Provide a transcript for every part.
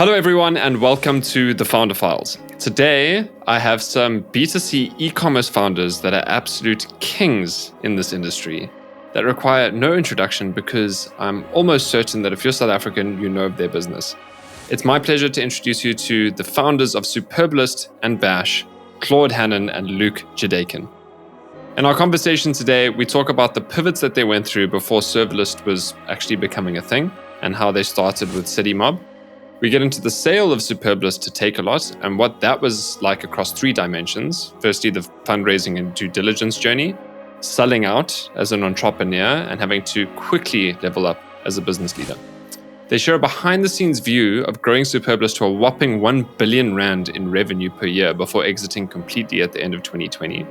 Hello everyone and welcome to the Founder Files. Today I have some B2C e-commerce founders that are absolute kings in this industry that require no introduction because I'm almost certain that if you're South African, you know of their business. It's my pleasure to introduce you to the founders of Superbalist and Bash, Claude Hanan and Luke Jedeikin. In our conversation today, we talk about the pivots that they went through before serverless was actually becoming a thing and how they started with CityMob. We get into the sale of Superbalist to Takealot and what that was like across three dimensions. Firstly, the fundraising and due diligence journey, selling out as an entrepreneur, and having to quickly level up as a business leader. They share a behind-the-scenes view of growing Superbalist to a whopping 1 billion rand in revenue per year before exiting completely at the end of 2020.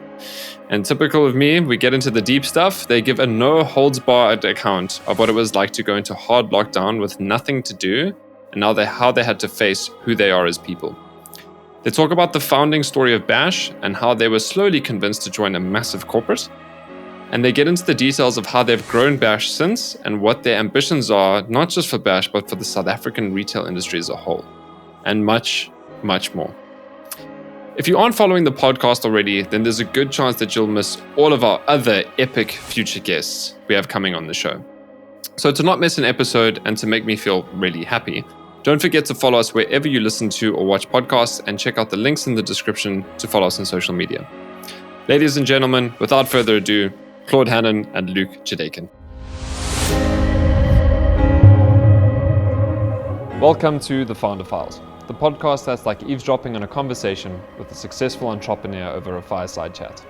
And typical of me, we get into the deep stuff. They give a no-holds-barred account of what it was like to go into hard lockdown with nothing to do, and now how they had to face who they are as people. They talk about the founding story of Bash and how they were slowly convinced to join a massive corporate. And they get into the details of how they've grown Bash since and what their ambitions are, not just for Bash, but for the South African retail industry as a whole. And much, much more. If you aren't following the podcast already, then there's a good chance that you'll miss all of our other epic future guests we have coming on the show. So to not miss an episode and to make me feel really happy, don't forget to follow us wherever you listen to or watch podcasts and check out the links in the description to follow us on social media. Ladies and gentlemen, without further ado, Claude Hanan and Luke Jedeikin. Welcome to the Founder Files, the podcast that's like eavesdropping on a conversation with a successful entrepreneur over a fireside chat.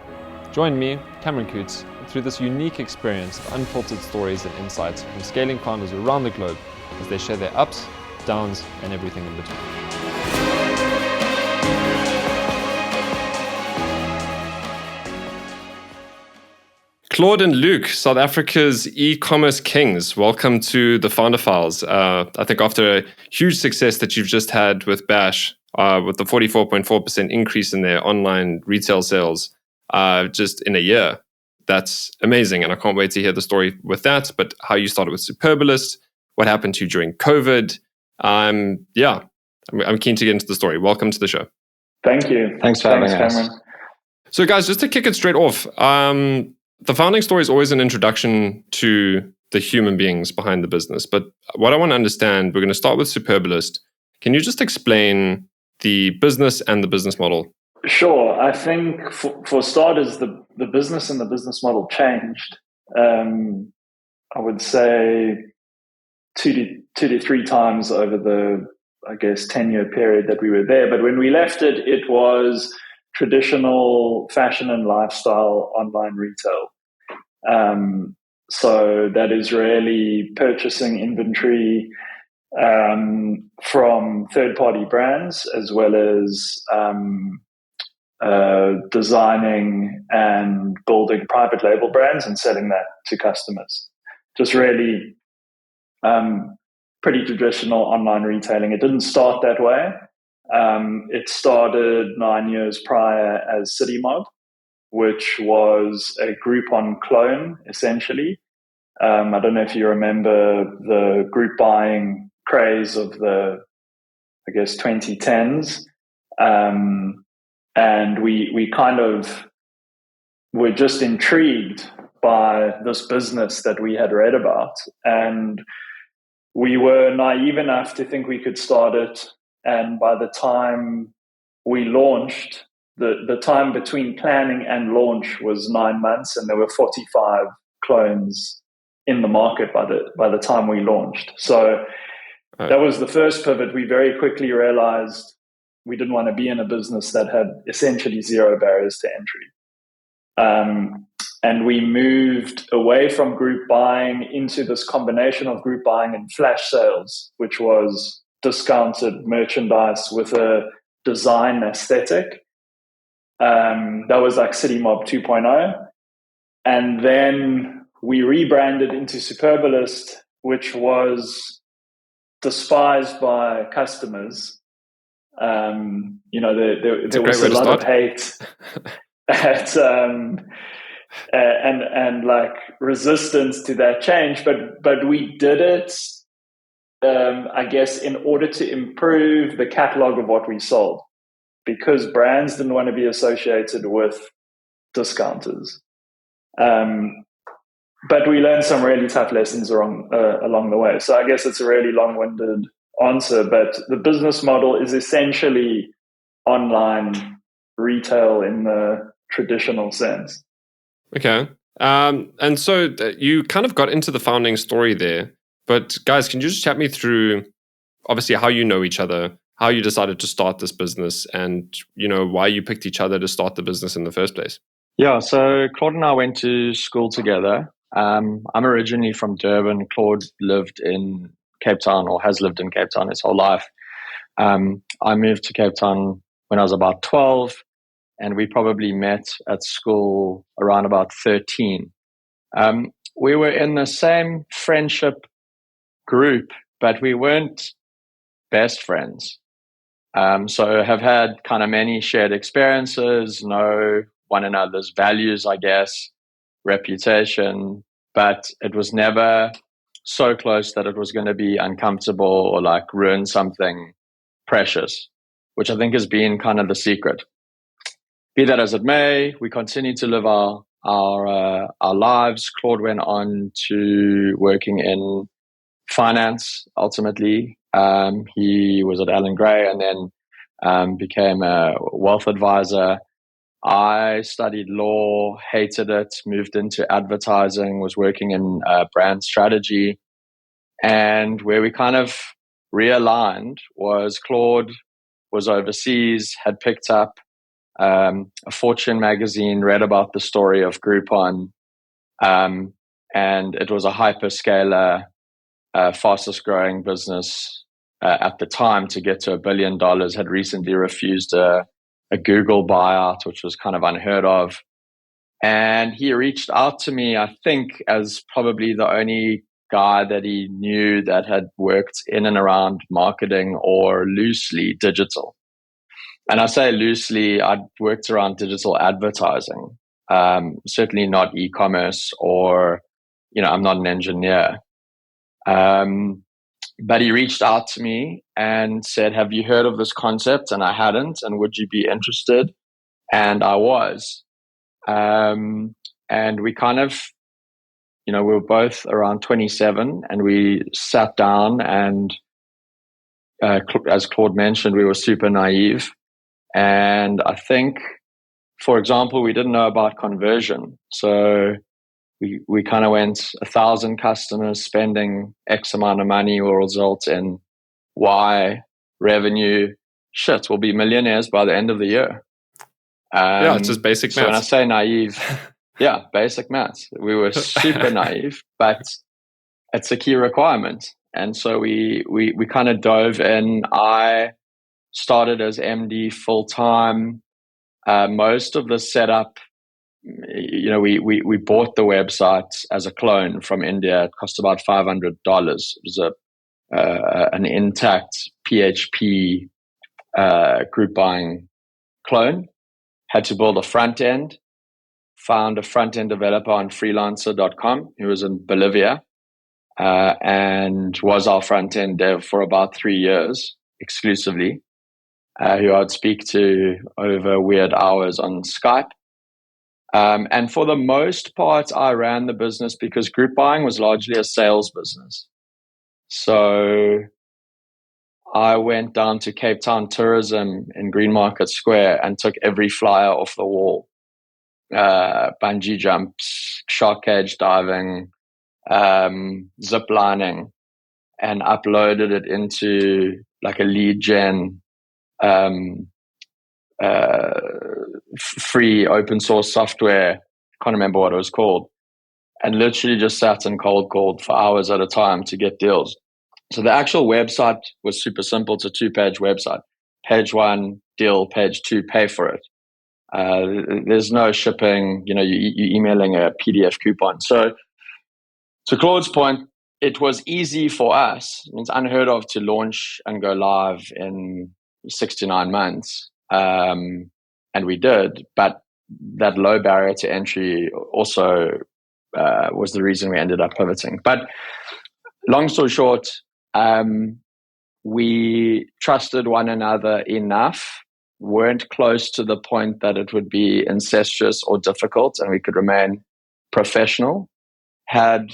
Join me, Cameron Coots, through this unique experience of unfiltered stories and insights from scaling founders around the globe as they share their ups, downs, and everything in between. Claude and Luke, South Africa's e-commerce kings, welcome to the Founder Files. I think after a huge success that you've just had with Bash, with the 44.4% increase in their online retail sales just in a year, that's amazing. And I can't wait to hear the story with that, but how you started with Superbalist, what happened to you during COVID. I'm keen to get into the story. Welcome to the show. Thank you. Thanks for having us. Cameron. So guys, just to kick it straight off, the founding story is always an introduction to the human beings behind the business. But what I want to understand, we're going to start with Superbalist. Can you just explain the business and the business model? Sure. I think for starters, the business and the business model changed. I would say two to three times over the, 10-year period that we were there. But when we left it, it was traditional fashion and lifestyle online retail. So that is really purchasing inventory from third-party brands, as well as designing and building private label brands and selling that to customers. Just really pretty traditional online retailing. It didn't start that way. It started 9 years prior as CityMob, which was a Groupon clone, essentially. I don't know if you remember the group buying craze of the, 2010s. And we kind of were just intrigued by this business that we had read about. And we were naive enough to think we could start it. And by the time we launched, the time between planning and launch was 9 months, and there were 45 clones in the market by the time we launched. So that was the first pivot. We very quickly realized we didn't want to be in a business that had essentially zero barriers to entry. And we moved away from group buying into this combination of group buying and flash sales, which was discounted merchandise with a design aesthetic. That was like CityMob 2.0. And then we rebranded into Superbalist, which was despised by customers. There was a lot of hate at, and like resistance to that change, but we did it I guess, in order to improve the catalog of what we sold, because brands didn't want to be associated with discounters. But we learned some really tough lessons along the way. So I guess it's a really long-winded answer, but the business model is essentially online retail in the traditional sense. Okay. And so you kind of got into the founding story there, but guys, can you just chat me through, obviously, how you know each other, how you decided to start this business, and why you picked each other to start the business in the first place? Yeah, so Claude and I went to school together. I'm originally from Durban. Claude lived in Cape Town, or has lived in Cape Town his whole life. I moved to Cape Town when I was about 12, and we probably met at school around about 13. We were in the same friendship group, but we weren't best friends. So have had kind of many shared experiences, know one another's values, I guess, reputation, but it was never so close that it was going to be uncomfortable or like ruin something precious, which I think has been kind of the secret. Be that as it may, we continue to live our lives. Claude went on to working in finance. Ultimately, he was at Allen Gray and then became a wealth advisor. I studied law, hated it, moved into advertising, was working in brand strategy. And where we kind of realigned was Claude was overseas, had picked up a Fortune magazine, read about the story of Groupon, and it was a hyperscaler, fastest growing business at the time to get to $1 billion, had recently refused a Google buyout, which was kind of unheard of. And he reached out to me, I think, as probably the only guy that he knew that had worked in and around marketing or loosely digital. And I say loosely, I'd worked around digital advertising, certainly not e-commerce or, I'm not an engineer. But he reached out to me and said, have you heard of this concept? And I hadn't. And would you be interested? And I was. And we kind of, we were both around 27 and we sat down and, as Claude mentioned, we were super naive. And I think, for example, we didn't know about conversion. So we kind of went 1,000 customers spending X amount of money will result in Y revenue. Shit, we'll be millionaires by the end of the year. Yeah, it's just basic maths. So when I say naive, yeah, basic maths. We were super naive, but it's a key requirement. And so we kind of dove in. I started as MD full time. Most of the setup, we bought the website as a clone from India. It cost about $500. It was an intact PHP group buying clone. Had to build a front end. Found a front end developer on freelancer.com who was in Bolivia and was our front end dev for about 3 years exclusively, who I'd speak to over weird hours on Skype. And for the most part, I ran the business because group buying was largely a sales business. So I went down to Cape Town Tourism in Green Market Square and took every flyer off the wall. Bungee jumps, shark cage diving, zip lining, and uploaded it into like a lead gen free open source software. Can't remember what it was called, and literally just sat and cold called for hours at a time to get deals. So the actual website was super simple. It's a 2-page website. Page 1, deal. Page 2, pay for it. There's no shipping, you emailing a PDF coupon. So to Claude's point, it was easy for us. It's unheard of to launch and go live in 6 to 9 months. And we did, but that low barrier to entry also was the reason we ended up pivoting. But long story short, we trusted one another enough, weren't close to the point that it would be incestuous or difficult, and we could remain professional. Had,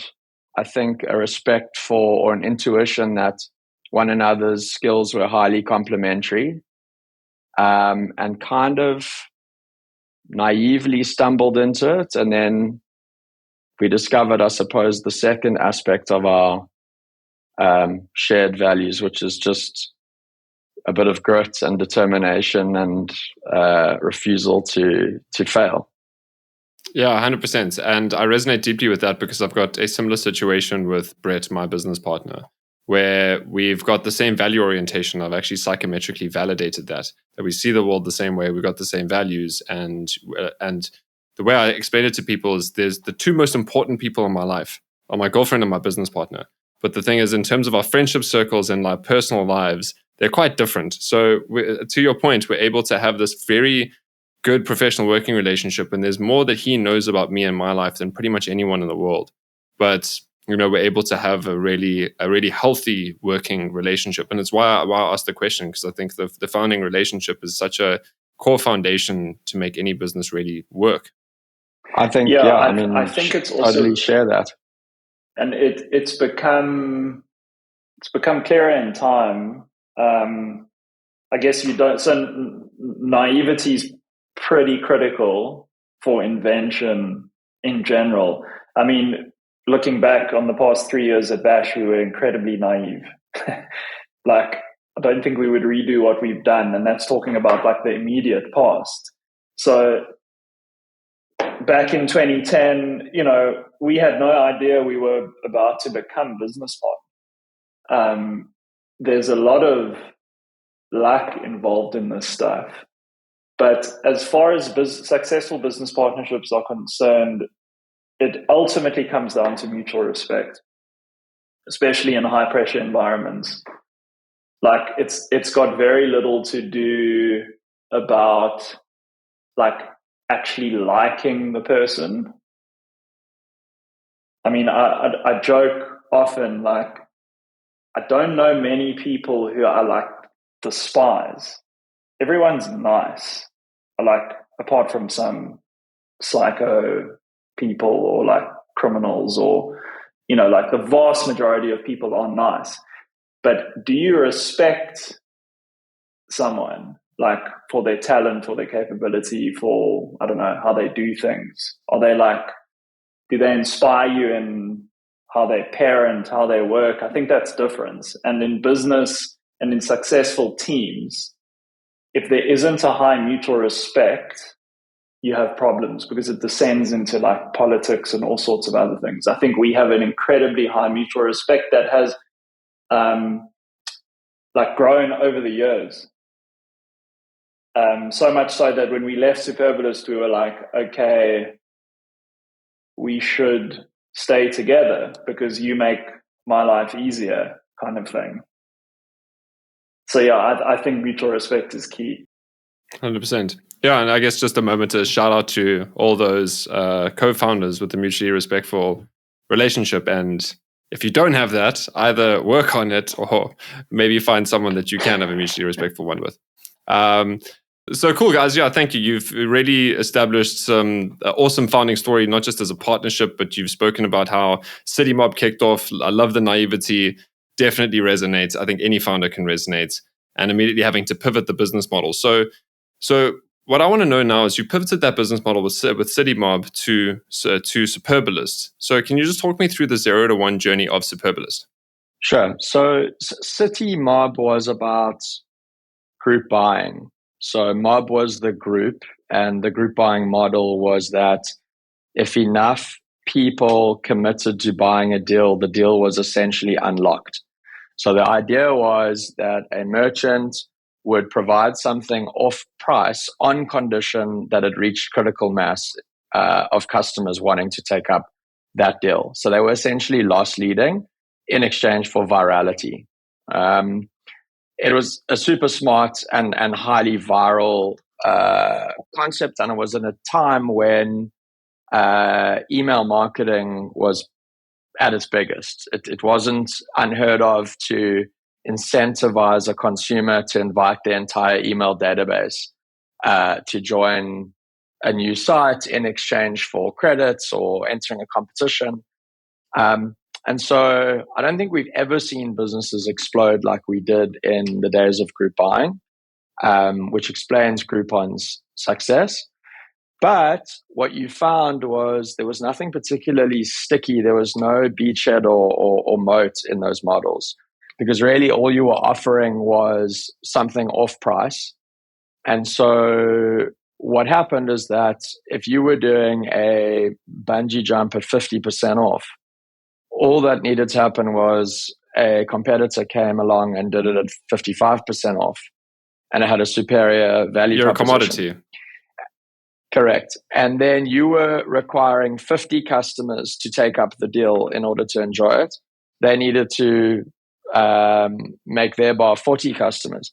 I think, a respect for or an intuition that one another's skills were highly complementary, and kind of naively stumbled into it. And then we discovered, I suppose, the second aspect of our shared values, which is just a bit of grit and determination and refusal to fail. Yeah, 100%. And I resonate deeply with that because I've got a similar situation with Brett, my business partner, where we've got the same value orientation. I've actually psychometrically validated that we see the world the same way. We've got the same values. And the way I explain it to people is there's the two most important people in my life are my girlfriend and my business partner. But the thing is, in terms of our friendship circles and our personal lives, they're quite different. So to your point, we're able to have this very good professional working relationship, and there's more that he knows about me and my life than pretty much anyone in the world. But we're able to have a really healthy working relationship, and it's why I asked the question, because I think the founding relationship is such a core foundation to make any business really work. I think, I think it's also totally share that, and it's become clearer in time. I guess you don't. So naivety is pretty critical for invention in general. I mean, looking back on the past 3 years at Bash, we were incredibly naive. Like, I don't think we would redo what we've done, and that's talking about like the immediate past. So back in 2010, we had no idea we were about to become business partners. There's a lot of luck involved in this stuff. But as far as successful business partnerships are concerned, it ultimately comes down to mutual respect, especially in high pressure environments. Like it's got very little to do about like actually liking the person. I mean, I joke often, like, I don't know many people who I like despise. Everyone's nice, like, apart from some psycho people or like criminals, or like the vast majority of people are nice. But do you respect someone like for their talent, for their capability, for, I don't know, how they do things? Are they like, do they inspire you in how they parent, how they work? I think that's different. And in business and in successful teams, if there isn't a high mutual respect, you have problems, because it descends into like politics and all sorts of other things. I think we have an incredibly high mutual respect that has like grown over the years. So much so that when we left Superbalist, we were like, okay, we should stay together because you make my life easier, kind of thing. So yeah, I think mutual respect is key. 100%. Yeah, and I guess just a moment to shout out to all those co-founders with the mutually respectful relationship. And if you don't have that, either work on it or maybe find someone that you can have a mutually respectful one with. So cool, guys. Yeah, thank you. You've really established some awesome founding story, not just as a partnership, but you've spoken about how City Mob kicked off. I love the naivety. Definitely resonates. I think any founder can resonate. And immediately having to pivot the business model. So what I want to know now is you pivoted that business model with City Mob to Superbalist. So can you just talk me through the 0 to 1 journey of Superbalist? Sure. So City Mob was about group buying. So Mob was the group, and the group buying model was that if enough people committed to buying a deal, the deal was essentially unlocked. So the idea was that a merchant would provide something off price on condition that it reached critical mass of customers wanting to take up that deal. So they were essentially loss leading in exchange for virality. It was a super smart and highly viral concept, and it was in a time when email marketing was at its biggest. It wasn't unheard of to incentivize a consumer to invite their entire email database to join a new site in exchange for credits or entering a competition. And so I don't think we've ever seen businesses explode like we did in the days of group buying, which explains Groupon's success. But what you found was there was nothing particularly sticky. There was no beachhead or moat in those models, because really all you were offering was something off price. And so what happened is that if you were doing a bungee jump at 50% off, all that needed to happen was a competitor came along and did it at 55% off, and it had a superior value You're proposition. A commodity. Correct. And then you were requiring 50 customers to take up the deal in order to enjoy it. They needed to make their bar 40 customers.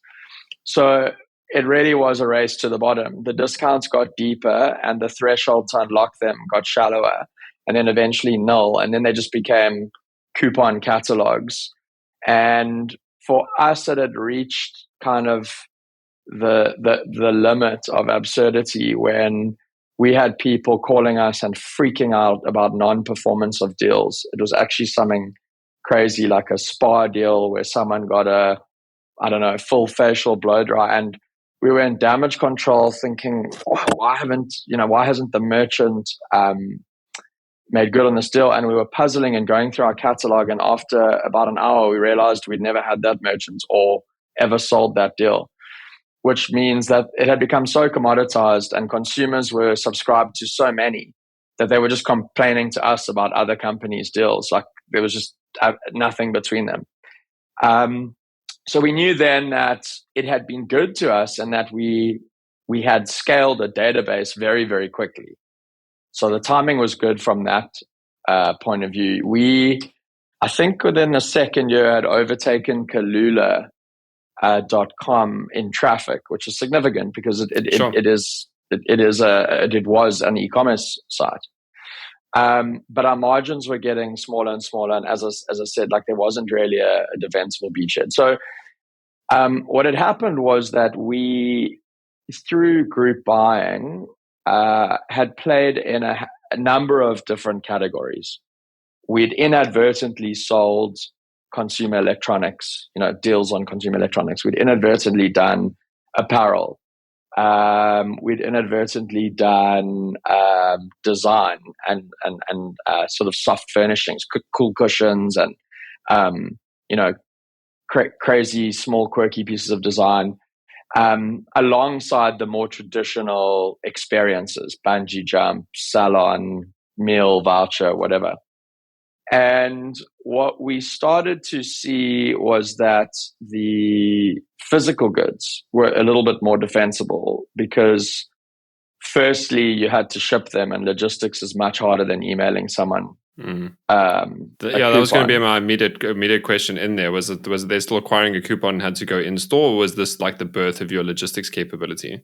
So it really was a race to the bottom. The discounts got deeper and the threshold to unlock them got shallower, and then eventually null. And then they just became coupon catalogs. And for us, it had reached kind of the limit of absurdity when we had people calling us and freaking out about non-performance of deals. It was actually something crazy, like a spa deal where someone got a full facial blow dry, and we were in damage control thinking, why hasn't the merchant made good on this deal? And we were puzzling and going through our catalog, and after about an hour we realized we'd never had that merchant or ever sold that deal, which means that it had become so commoditized and consumers were subscribed to so many that they were just complaining to us about other companies' deals. Like there was just nothing between them. So we knew then that it had been good to us and that we had scaled a database very, very quickly. So the timing was good from that point of view. I think within the second year, had overtaken Kalula. .com in traffic, which is significant because it was an e-commerce site. But our margins were getting smaller and smaller, and as I said, like there wasn't really a defensible beachhead. So what had happened was that we, through group buying, had played in a number of different categories. We'd inadvertently sold consumer electronics, deals on consumer electronics. We'd inadvertently done apparel. We'd inadvertently done design and sort of soft furnishings, cool cushions, and crazy small quirky pieces of design, alongside the more traditional experiences, bungee jump, salon, meal voucher, whatever. And what we started to see was that the physical goods were a little bit more defensible because, firstly, you had to ship them, and logistics is much harder than emailing someone. That was going to be my immediate question in there. Was they still acquiring a coupon and had to go in store, or was this like the birth of your logistics capability?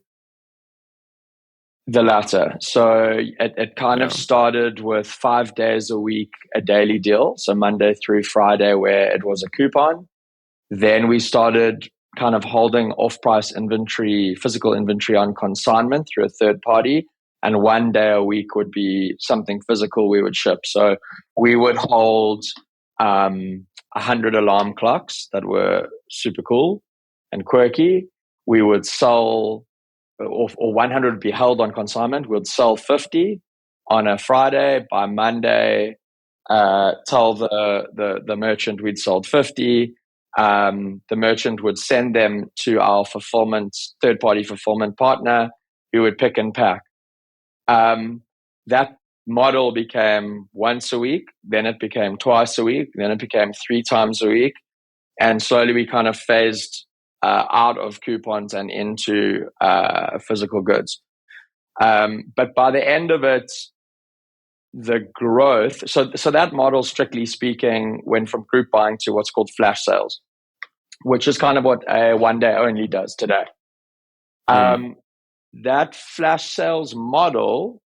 The latter. So it kind of started with 5 days a week, a daily deal. So Monday through Friday, where it was a coupon. Then we started kind of holding off-price inventory, physical inventory on consignment through a third party. And 1 day a week would be something physical we would ship. So we would hold 100 alarm clocks that were super cool and quirky. We would sell, or 100 would be held on consignment. We'd sell 50 on a Friday. By Monday, tell the merchant we'd sold 50. The merchant would send them to our third-party fulfillment partner, who would pick and pack. That model became once a week, then it became twice a week, then it became 3 times a week. And slowly we kind of phased out of coupons and into physical goods. But by the end of it, the growth, so that model, strictly speaking, went from group buying to what's called flash sales, which is kind of what a 1 day only does today. That flash sales model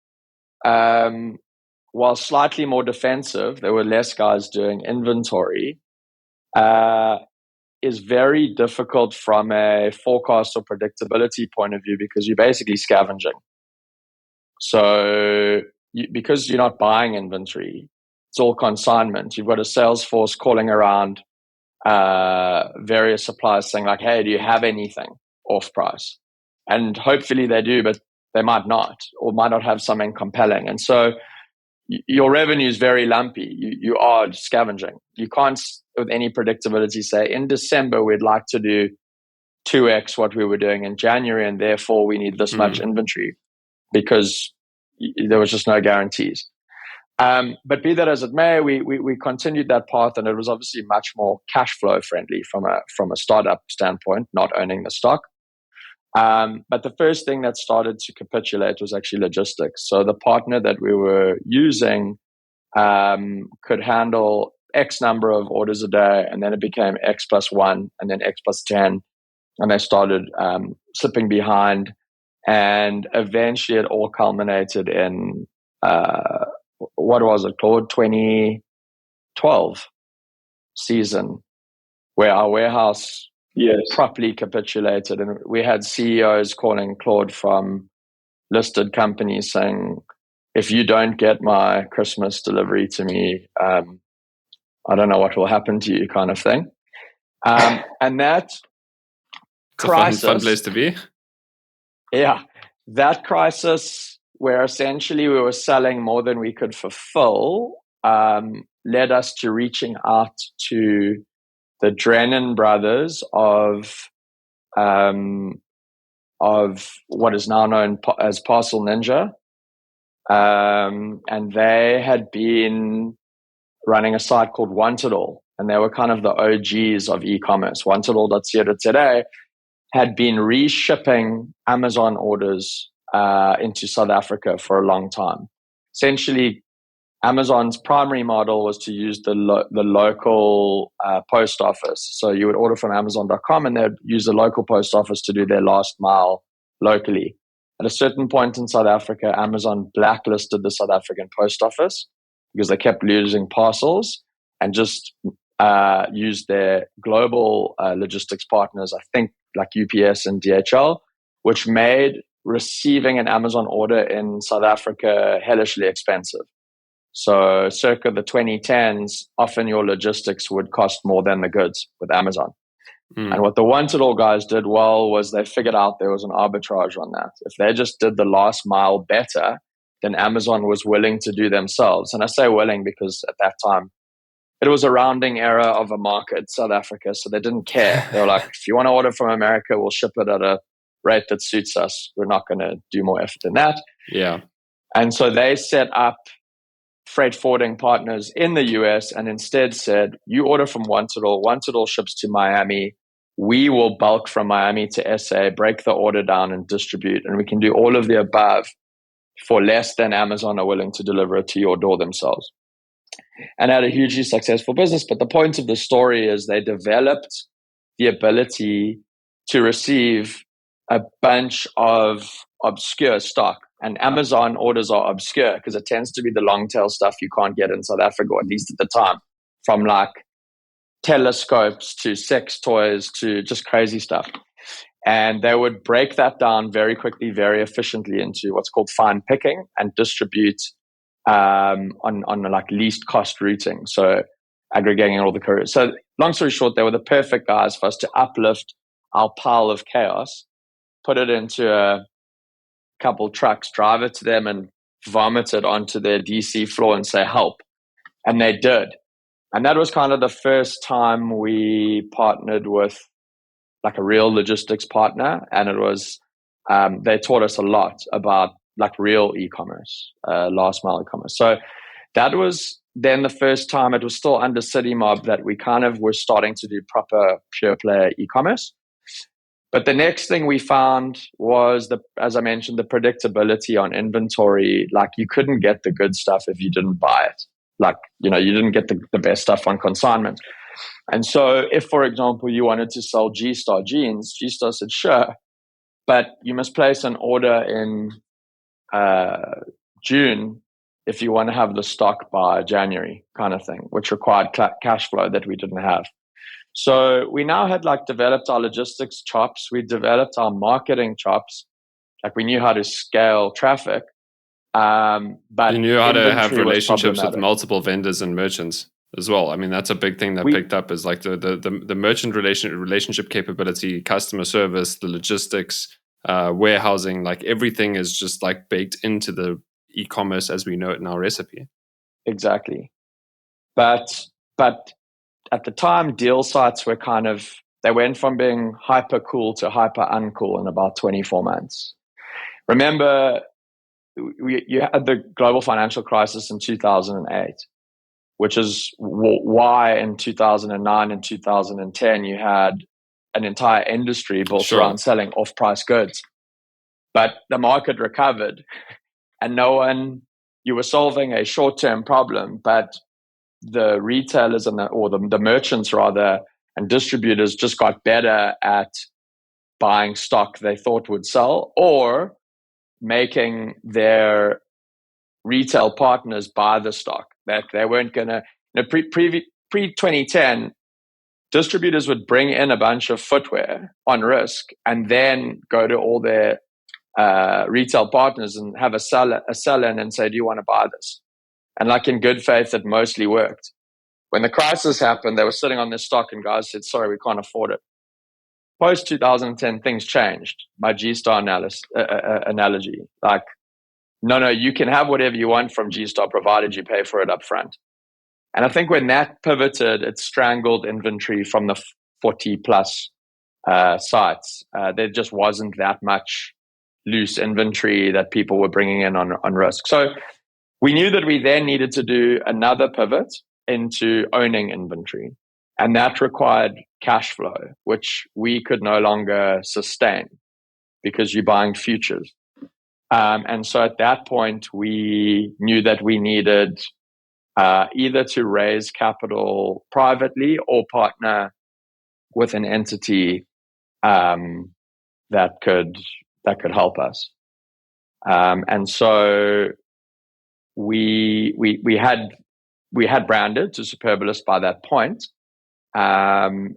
while slightly more defensive, there were less guys doing inventory, is very difficult from a forecast or predictability point of view because you're basically scavenging. So because you're not buying inventory, it's all consignment. You've got a sales force calling around various suppliers saying like, hey, do you have anything off price? And hopefully they do, but they might not, or might not have something compelling. And so your revenue is very lumpy. You are scavenging. You can't, with any predictability, say in December we'd like to do 2x what we were doing in January, and therefore we need this much inventory, because there was just no guarantees. But be that as it may, we continued that path, and it was obviously much more cash flow friendly from a startup standpoint, not owning the stock. But the first thing that started to capitulate was actually logistics. So the partner that we were using could handle X number of orders a day, and then it became X plus 1, and then X plus 10, and they started slipping behind, and eventually it all culminated in what was it, Claude? 2012 season, where our warehouse properly capitulated, and we had CEOs calling Claude from listed companies saying, if you don't get my Christmas delivery to me, I don't know what will happen to you, kind of thing. And that crisis, fun place to be. Yeah, that crisis where essentially we were selling more than we could fulfill led us to reaching out to the Drennan brothers of what is now known as Parcel Ninja. And they had been running a site called Wantedall, and they were kind of the OGs of e-commerce. Wantedall.co.za had been reshipping Amazon orders into South Africa for a long time. Essentially, Amazon's primary model was to use the local post office. So you would order from Amazon.com, and they'd use the local post office to do their last mile locally. At a certain point in South Africa, Amazon blacklisted the South African post office because they kept losing parcels, and just used their global logistics partners, I think like UPS and DHL, which made receiving an Amazon order in South Africa hellishly expensive. So circa the 2010s, often your logistics would cost more than the goods with Amazon. And what the Wantedall guys did well was they figured out there was an arbitrage on that. If they just did the last mile better than Amazon was willing to do themselves. And I say willing because at that time, it was a rounding error of a market, South Africa, so they didn't care. They were like, if you want to order from America, we'll ship it at a rate that suits us. We're not going to do more effort than that. Yeah. And so they set up freight forwarding partners in the US and instead said, you order from Wantedall, Wantedall ships to Miami. We will bulk from Miami to SA, break the order down and distribute. And we can do all of the above for less than Amazon are willing to deliver it to your door themselves. And had a hugely successful business. But the point of the story is they developed the ability to receive a bunch of obscure stock. And Amazon orders are obscure because it tends to be the long tail stuff you can't get in South Africa, or at least at the time, from like telescopes to sex toys to just crazy stuff. And they would break that down very quickly, very efficiently into what's called fine picking and distribute on like least cost routing. So aggregating all the couriers. So long story short, they were the perfect guys for us to uplift our pile of chaos, put it into a couple trucks, drive it to them and vomit it onto their DC floor and say, help. And they did. And that was kind of the first time we partnered with like a real logistics partner. And it was, they taught us a lot about like real e-commerce, last mile e-commerce. So that was then the first time. It was still under City Mob that we kind of were starting to do proper pure player e-commerce. But the next thing we found was, as I mentioned, the predictability on inventory. Like you couldn't get the good stuff if you didn't buy it. Like, you didn't get the best stuff on consignment. And so if, for example, you wanted to sell G-Star jeans, G-Star said, sure, but you must place an order in June if you want to have the stock by January kind of thing, which required cash flow that we didn't have. So we now had like developed our logistics chops. We developed our marketing chops. Like we knew how to scale traffic. But you knew how to have relationships with problematic. multiple vendors and merchants as well. I mean, that's a big thing that picked up is like the merchant relationship capability, customer service, the logistics, warehousing, like everything is just like baked into the e-commerce as we know it in our recipe. Exactly. But at the time, deal sites were they went from being hyper cool to hyper uncool in about 24 months. Remember, you had the global financial crisis in 2008, which is why in 2009 and 2010 you had an entire industry built around selling off-price goods. But the market recovered, and you were solving a short-term problem, but the retailers or the merchants rather, and distributors just got better at buying stock they thought would sell or making their retail partners buy the stock that they weren't going to. Pre-2010, distributors would bring in a bunch of footwear on risk and then go to all their retail partners and have a sell-in and say, do you want to buy this? And like in good faith, it mostly worked. When the crisis happened, they were sitting on this stock and guys said, sorry, we can't afford it. Post 2010, things changed. My G-Star analogy, like, no, you can have whatever you want from G-Star provided you pay for it up front. And I think when that pivoted, it strangled inventory from the 40 plus sites. There just wasn't that much loose inventory that people were bringing in on risk. So we knew that we then needed to do another pivot into owning inventory. And that required cash flow, which we could no longer sustain because you're buying futures. And so at that point, we knew that we needed either to raise capital privately or partner with an entity that could help us. And so we had branded to Superbalist by that point. And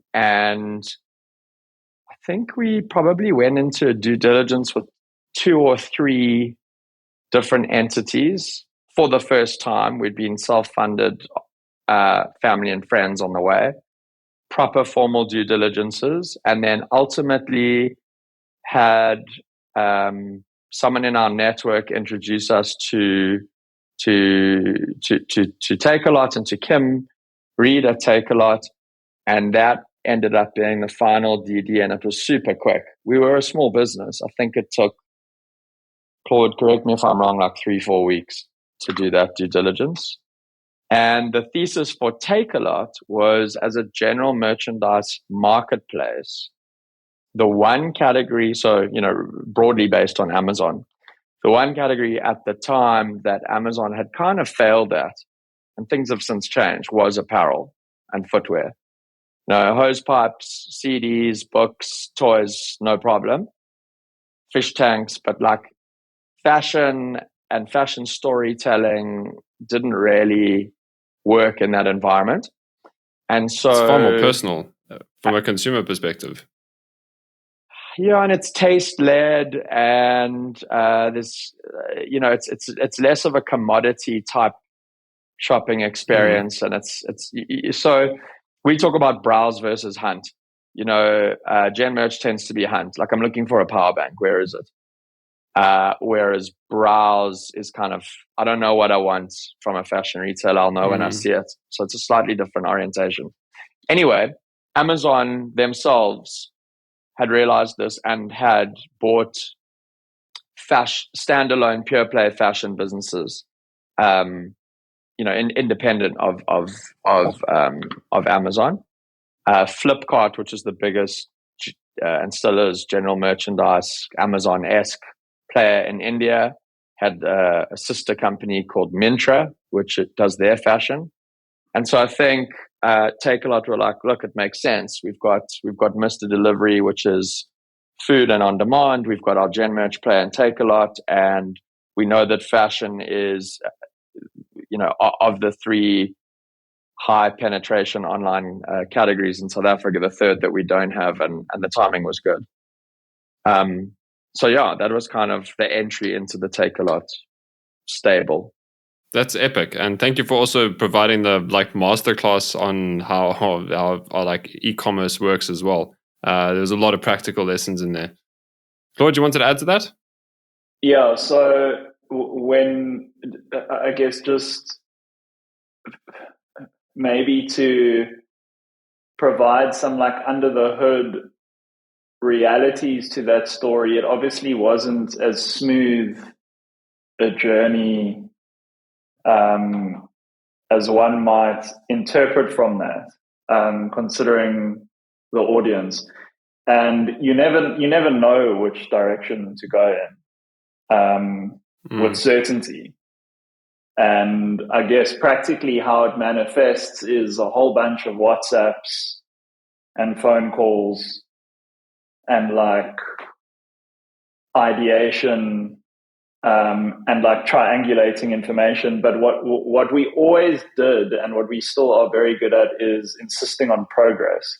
I think we probably went into due diligence with 2 or 3 different entities for the first time. We'd been self-funded, family and friends on the way, proper formal due diligences, and then ultimately had someone in our network introduce us to Takealot and to Kim Reed at Takealot, and that ended up being the final DD, and it was super quick. We were a small business. I think it took, Claude, correct me if I'm wrong, like 3-4 weeks to do that due diligence. And the thesis for Takealot was, as a general merchandise marketplace, the one category, so, broadly based on Amazon, the one category at the time that Amazon had kind of failed at, and things have since changed, was apparel and footwear. Hose pipes, CDs, books, toys, no problem. Fish tanks, but like fashion and fashion storytelling didn't really work in that environment. And so it's far more personal from a consumer perspective. Yeah, and it's taste led, and this, it's less of a commodity type shopping experience, and it's so we talk about browse versus hunt. Gen merch tends to be hunt. Like, I'm looking for a power bank. Where is it? Whereas browse is kind of, I don't know what I want from a fashion retailer. I'll know when I see it. So it's a slightly different orientation. Anyway, Amazon themselves had realized this and had bought standalone pure play fashion businesses, independent of Amazon. Flipkart, which is the biggest and still is general merchandise Amazon-esque player in India, had a sister company called Myntra, which does their fashion. And so I think Takealot were like, look, it makes sense. We've got Mr. Delivery, which is food and on demand. We've got our gen merch player in Takealot, and we know that fashion is of the three high penetration online categories in South Africa, the third that we don't have, and the timing was good. So yeah, that was kind of the entry into the Takealot stable. That's epic, and thank you for also providing the masterclass on how like e-commerce works as well. There's a lot of practical lessons in there. Claude, you wanted to add to that? Yeah. So when I guess just maybe to provide some like under the hood realities to that story, it obviously wasn't as smooth a journey as one might interpret from that, considering the audience. And you never know which direction to go in with certainty. And I guess practically how it manifests is a whole bunch of WhatsApps and phone calls and like ideation and like triangulating information. But what we always did and what we still are very good at is insisting on progress.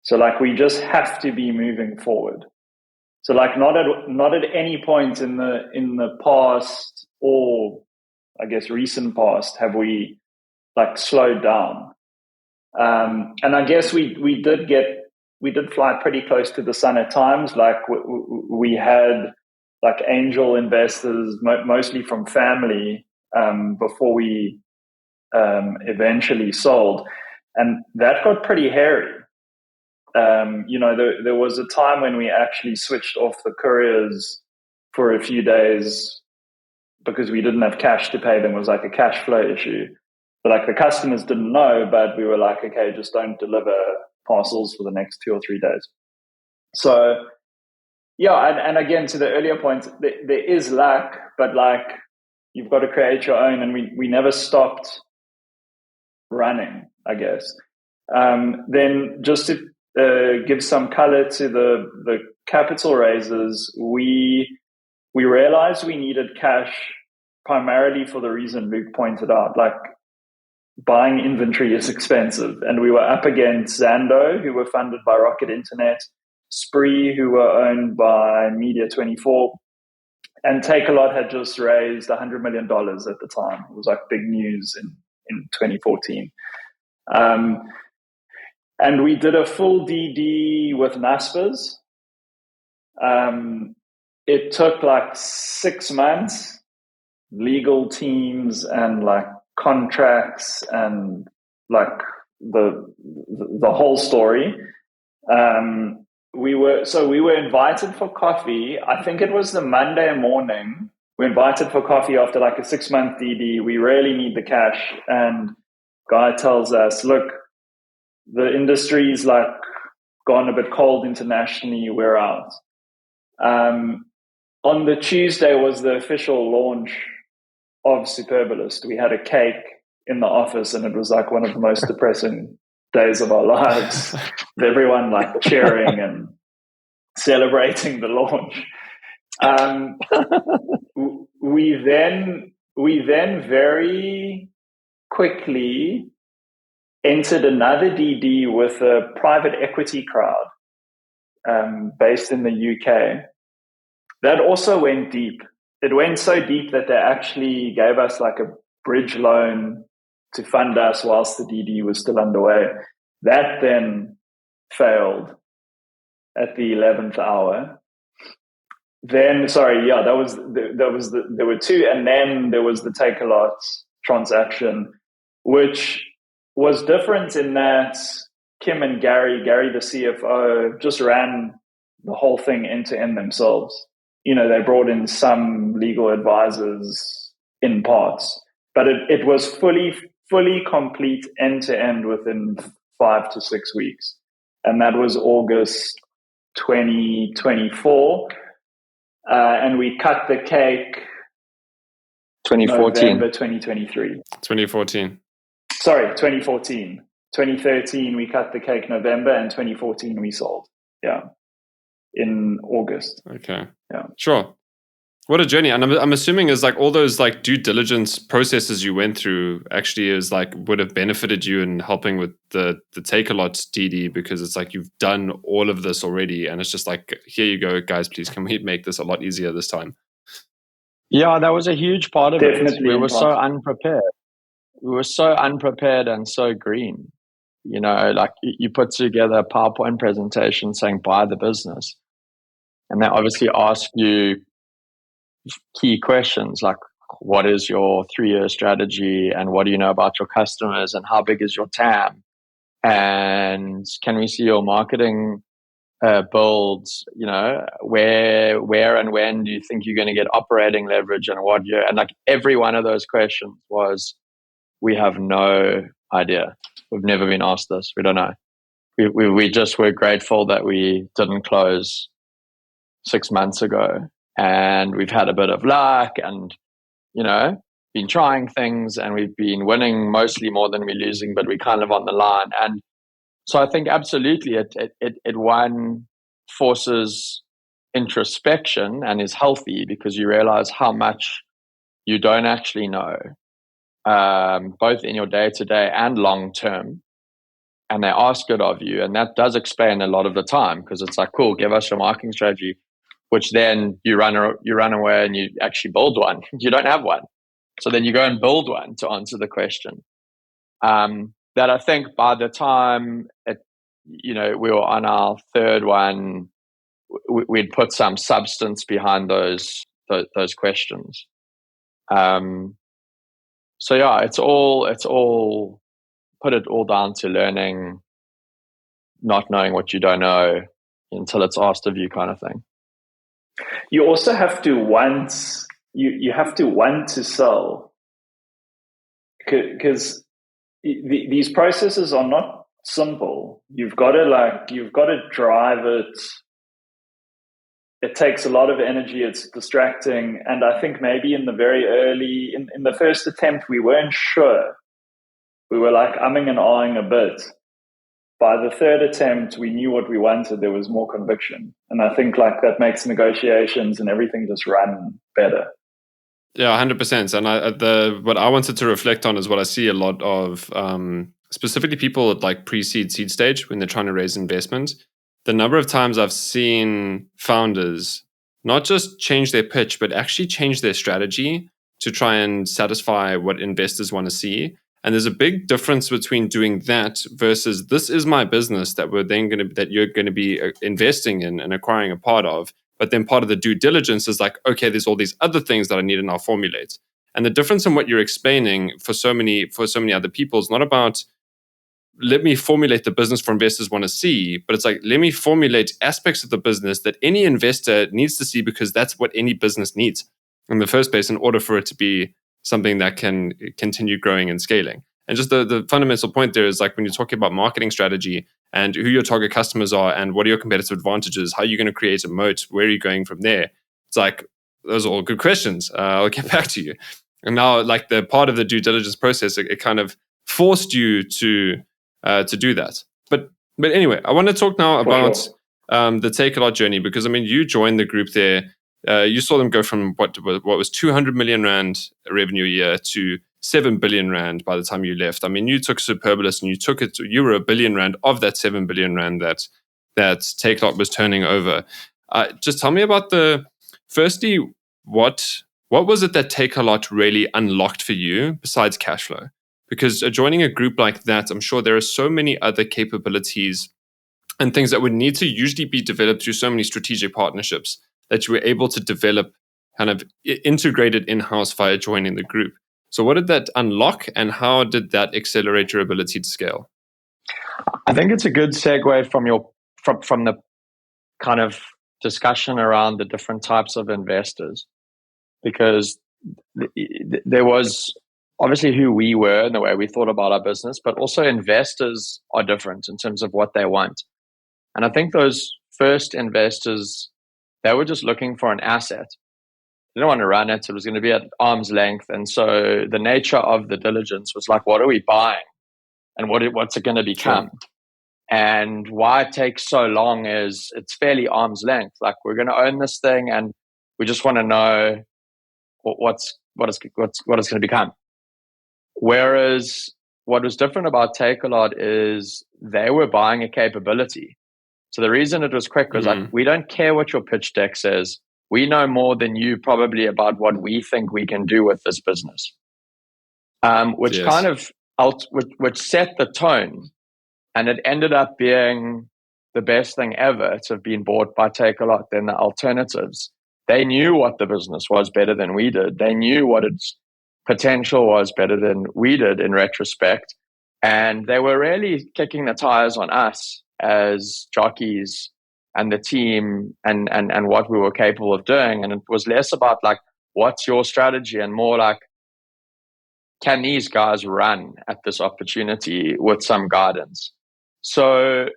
So like we just have to be moving forward. So like not at any point in the past or I guess recent past have we like slowed down. And I guess we did fly pretty close to the sun at times. Like we had like angel investors, mostly from family, before we eventually sold, and that got pretty hairy. There was a time when we actually switched off the couriers for a few days because we didn't have cash to pay them. It was like a cash flow issue. But like the customers didn't know, but we were like, okay, just don't deliver parcels for the next 2 or 3 days. So yeah, and again, to the earlier point, there is luck, but like you've got to create your own, and we never stopped running, I guess. Then just to give some color to the capital raises, we realized we needed cash primarily for the reason Luke pointed out, like buying inventory is expensive. And we were up against Zando, who were funded by Rocket Internet, Spree, who were owned by Media24, and Takealot had just raised $100 million at the time. It was like big news in 2014. And we did a full DD with Naspers. It took like 6 months, legal teams and like contracts and like the whole story. We were invited for coffee. I think it was the Monday morning. We invited for coffee after like a 6-month DD. We really need the cash. And guy tells us, look, the industry's like gone a bit cold internationally. We're out. On the Tuesday was the official launch of Superbalist. We had a cake in the office, and it was like one of the most depressing days of our lives. Everyone like cheering and celebrating the launch. We then very quickly entered another DD with a private equity crowd based in the UK. That also went deep. It went so deep that they actually gave us like a bridge loan to fund us whilst the DD was still underway. That then failed at the 11th hour. Then, there were two, and then there was the Takealot transaction, which was different in that Kim and Gary, the CFO, just ran the whole thing end to end themselves. They brought in some legal advisors in parts, but it was fully complete end to end within 5 to 6 weeks. And that was August 2024. And we cut the cake 2014. November 2023. 2014. Sorry, 2014. 2013, we cut the cake November, and 2014 we sold. Yeah. In August. Okay. Yeah. Sure. What a journey. And I'm assuming is like all those like due diligence processes you went through actually is like would have benefited you in helping with the Takealot DD, because it's like you've done all of this already and it's just like, here you go, guys, please can we make this a lot easier this time? Yeah, that was a huge part of Definitely it. We were so unprepared. We were so unprepared and so green. You know, like you put together a PowerPoint presentation saying buy the business. And they obviously ask you key questions like, what is your 3-year strategy, and what do you know about your customers, and how big is your TAM, and can we see your marketing builds? You know, where and when do you think you're going to get operating leverage, and what year? And like every one of those questions was, we have no idea. We've never been asked this. We don't know. We just were grateful that we didn't close 6 months ago. And we've had a bit of luck and, you know, been trying things, and we've been winning mostly more than we're losing, but we're kind of on the line. And so I think absolutely it one forces introspection and is healthy, because you realize how much you don't actually know, both in your day-to-day and long-term. And they ask it of you. And that does explain a lot of the time, because it's like, cool, give us your marketing strategy, which then you run away and you actually build one. You don't have one. So then you go and build one to answer the question. That I think by the time we were on our third one, we'd put some substance behind those questions. So yeah, it's all put it all down to learning, not knowing what you don't know until it's asked of you, kind of thing. You also have to want you have to want to sell, because these processes are not simple. You've got to drive it. It takes a lot of energy. It's distracting. And I think maybe in the very early, in the first attempt, we weren't sure. We were like umming and ahhing a bit. By the third attempt, we knew what we wanted. There was more conviction. And I think like that makes negotiations and everything just run better. Yeah, 100%. And what I wanted to reflect on is what I see a lot of, specifically people at like pre-seed, seed stage, when they're trying to raise investment. The number of times I've seen founders not just change their pitch, but actually change their strategy to try and satisfy what investors want to see. And there's a big difference between doing that versus this is my business that you're going to be investing in and acquiring a part of. But then part of the due diligence is like, okay, there's all these other things that I need to now formulate. And the difference in what you're explaining for so many other people is not about let me formulate the business for investors want to see, but it's like, let me formulate aspects of the business that any investor needs to see, because that's what any business needs in the first place in order for it to be something that can continue growing and scaling. And just the fundamental point there is like when you're talking about marketing strategy and who your target customers are and what are your competitive advantages, how are you going to create a moat, where are you going from there? It's like, those are all good questions. I'll get back to you. And now like the part of the due diligence process, it kind of forced you to do that. But anyway, I want to talk now about the Takealot journey, because I mean, you joined the group there. You saw them go from what was 200 million rand revenue a year to 7 billion rand by the time you left. I mean, you took Superbalist and you were 1 billion rand of that 7 billion rand that Takealot was turning over. Just tell me about firstly, what was it that Takealot really unlocked for you besides cash flow? Because joining a group like that, I'm sure there are so many other capabilities and things that would need to usually be developed through so many strategic partnerships that you were able to develop kind of integrated in-house via joining the group. So what did that unlock, and how did that accelerate your ability to scale? I think it's a good segue from the kind of discussion around the different types of investors, because there was obviously who we were and the way we thought about our business, but also investors are different in terms of what they want. And I think those first investors, they were just looking for an asset. They didn't want to run it. It was going to be at arm's length. And so the nature of the diligence was like, what are we buying? And what's it going to become? Sure. And why it takes so long is it's fairly arm's length. Like, we're going to own this thing and We just want to know what it's going to become. Whereas what was different about Takealot is they were buying a capability. So the reason it was quick was like, we don't care what your pitch deck says. We know more than you probably about what we think we can do with this business. Which kind of which set the tone, and it ended up being the best thing ever to have been bought by Takealot than the alternatives. They knew what the business was better than we did. They knew what its potential was better than we did in retrospect. And they were really kicking the tires on us as jockeys and the team and what we were capable of doing. And it was less about like, what's your strategy, and more like, can these guys run at this opportunity with some guidance? So,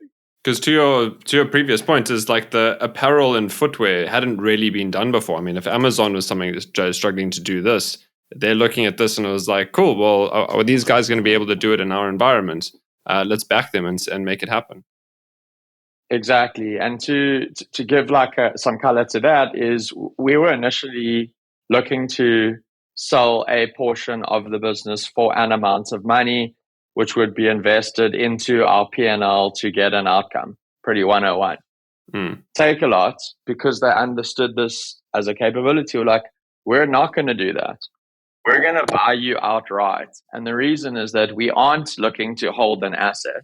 because to your previous point is like the apparel and footwear hadn't really been done before. I mean, if Amazon was something that's struggling to do this, they're looking at this and it was like, cool, well, are these guys going to be able to do it in our environment? Let's back them and make it happen. Exactly. And to give like some color to that is we were initially looking to sell a portion of the business for an amount of money, which would be invested into our P&L to get an outcome. Pretty 101. Takealot, because they understood this as a capability, were like, we're not going to do that. We're going to buy you outright. And the reason is that we aren't looking to hold an asset.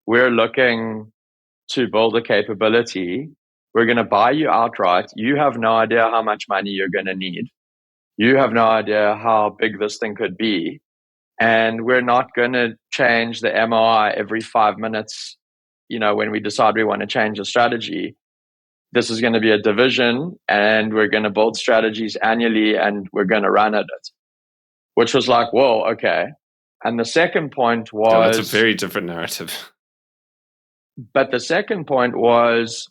We're looking to build a capability. We're going to buy you outright. You have no idea how much money you're going to need. You have no idea how big this thing could be. And we're not going to change the MOI every 5 minutes, when we decide we want to change the strategy. This is going to be a division, and we're going to build strategies annually, and we're going to run at it. Which was like, whoa, okay. And the second point was... that's a very different narrative. But the second point was,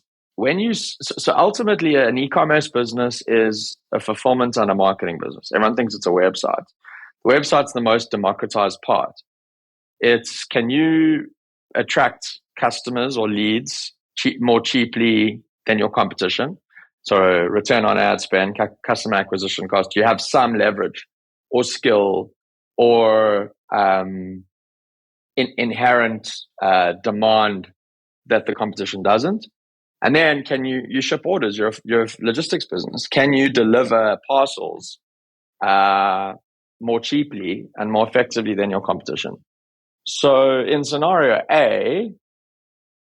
so ultimately an e-commerce business is a fulfillment and a marketing business. Everyone thinks it's a website. The website's the most democratized part. It's, can you attract customers or leads more cheaply than your competition? So return on ad spend, customer acquisition cost. You have some leverage or skill or inherent demand that the competition doesn't. And then can you ship orders? You're a logistics business. Can you deliver parcels more cheaply and more effectively than your competition? So in scenario A,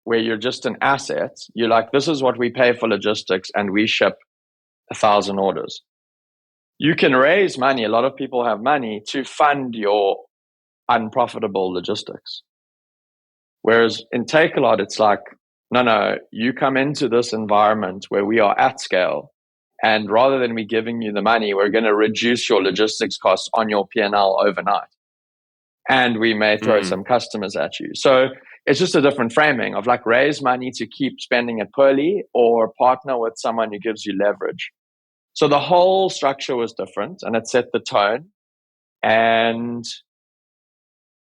where you're just an asset, you're like, this is what we pay for logistics and we ship 1,000 orders. You can raise money. A lot of people have money to fund your unprofitable logistics. Whereas in Takealot, it's like, no, you come into this environment where we are at scale, and rather than we giving you the money, we're going to reduce your logistics costs on your P&L overnight. And we may throw some customers at you. So it's just a different framing of like, raise money to keep spending it poorly, or partner with someone who gives you leverage. So the whole structure was different, and it set the tone. And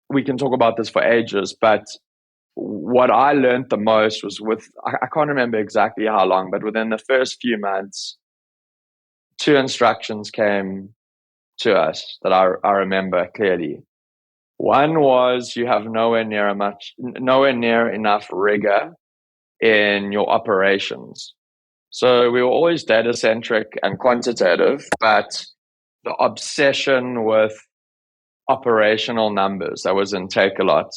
we can talk about this for ages, but what I learned the most was I can't remember exactly how long, but within the first few months, 2 instructions came to us that I remember clearly. One was, you have nowhere near enough rigor in your operations. So we were always data centric and quantitative, but the obsession with operational numbers that was in Takealot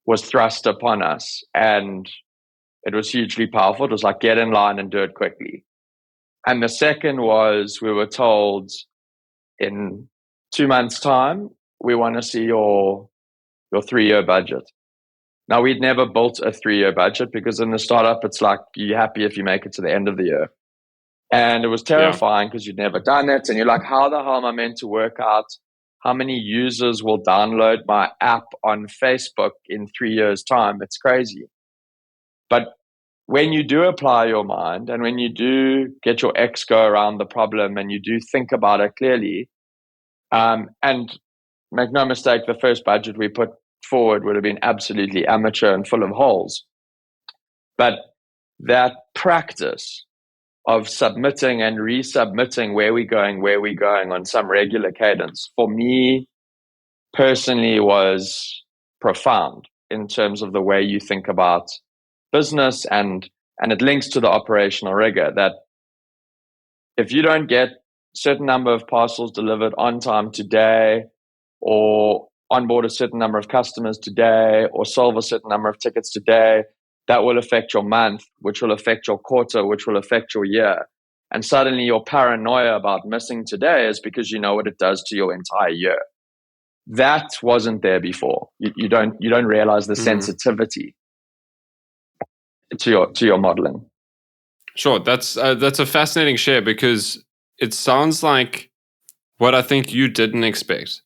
was thrust upon us, and it was hugely powerful. It was like, get in line and do it quickly. And the second was, we were told, in 2 months' time, we want to see your 3-year budget. Now, we'd never built a 3-year budget, because in the startup, it's like, you're happy if you make it to the end of the year. And it was terrifying because you'd never done it. And you're like, how the hell am I meant to work out how many users will download my app on Facebook in 3 years' time? It's crazy. But when you do apply your mind, and when you do get your X go around the problem, and you do think about it clearly, and make no mistake, the first budget we put forward would have been absolutely amateur and full of holes. But that practice of submitting and resubmitting where we're going on some regular cadence, for me personally was profound in terms of the way you think about business, and it links to the operational rigor that if you don't get certain number of parcels delivered on time today, or onboard a certain number of customers today, or solve a certain number of tickets today, that will affect your month, which will affect your quarter, which will affect your year. And suddenly your paranoia about missing today is because you know what it does to your entire year. That wasn't there before. You don't realize the sensitivity to your modeling. Sure, that's a fascinating share, because it sounds like what I think you didn't expect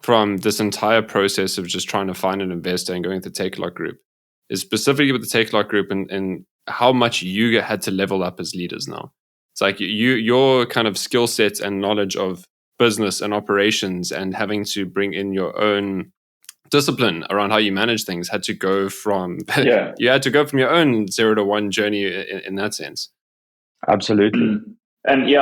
from this entire process of just trying to find an investor and going to the Takealot group is specifically with the Takealot group and how much you had to level up as leaders now. It's like your kind of skill set and knowledge of business and operations and having to bring in your own discipline around how you manage things had to go from you had to go from your own 0 to 1 journey in that sense. Absolutely. And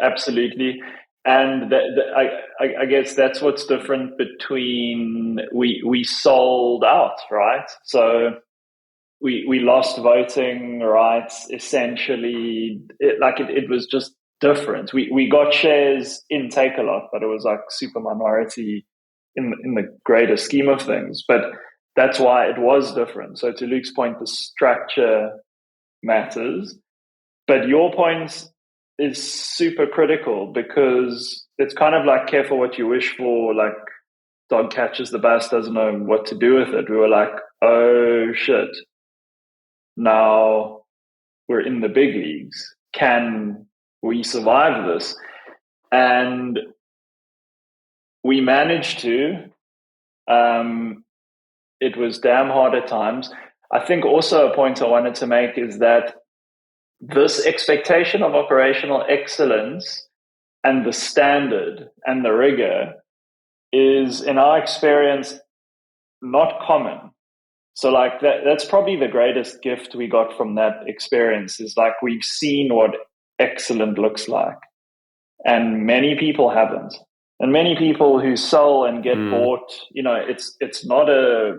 absolutely. And I guess that's what's different between we sold out, right? So we lost voting rights essentially. It was just different. We got shares in Takealot, but it was like super minority in the greater scheme of things. But that's why it was different. So to Luke's point, the structure matters. But your point is super critical, because it's kind of like careful what you wish for. Like dog catches the bus, doesn't know what to do with it. We were like, oh shit, now we're in the big leagues. Can we survive this? And we managed to. It was damn hard at times. I think also a point I wanted to make is that this expectation of operational excellence and the standard and the rigor is, in our experience, not common. So like that's probably the greatest gift we got from that experience, is like we've seen what excellent looks like. And many people haven't. And many people who sell and get bought, it's not a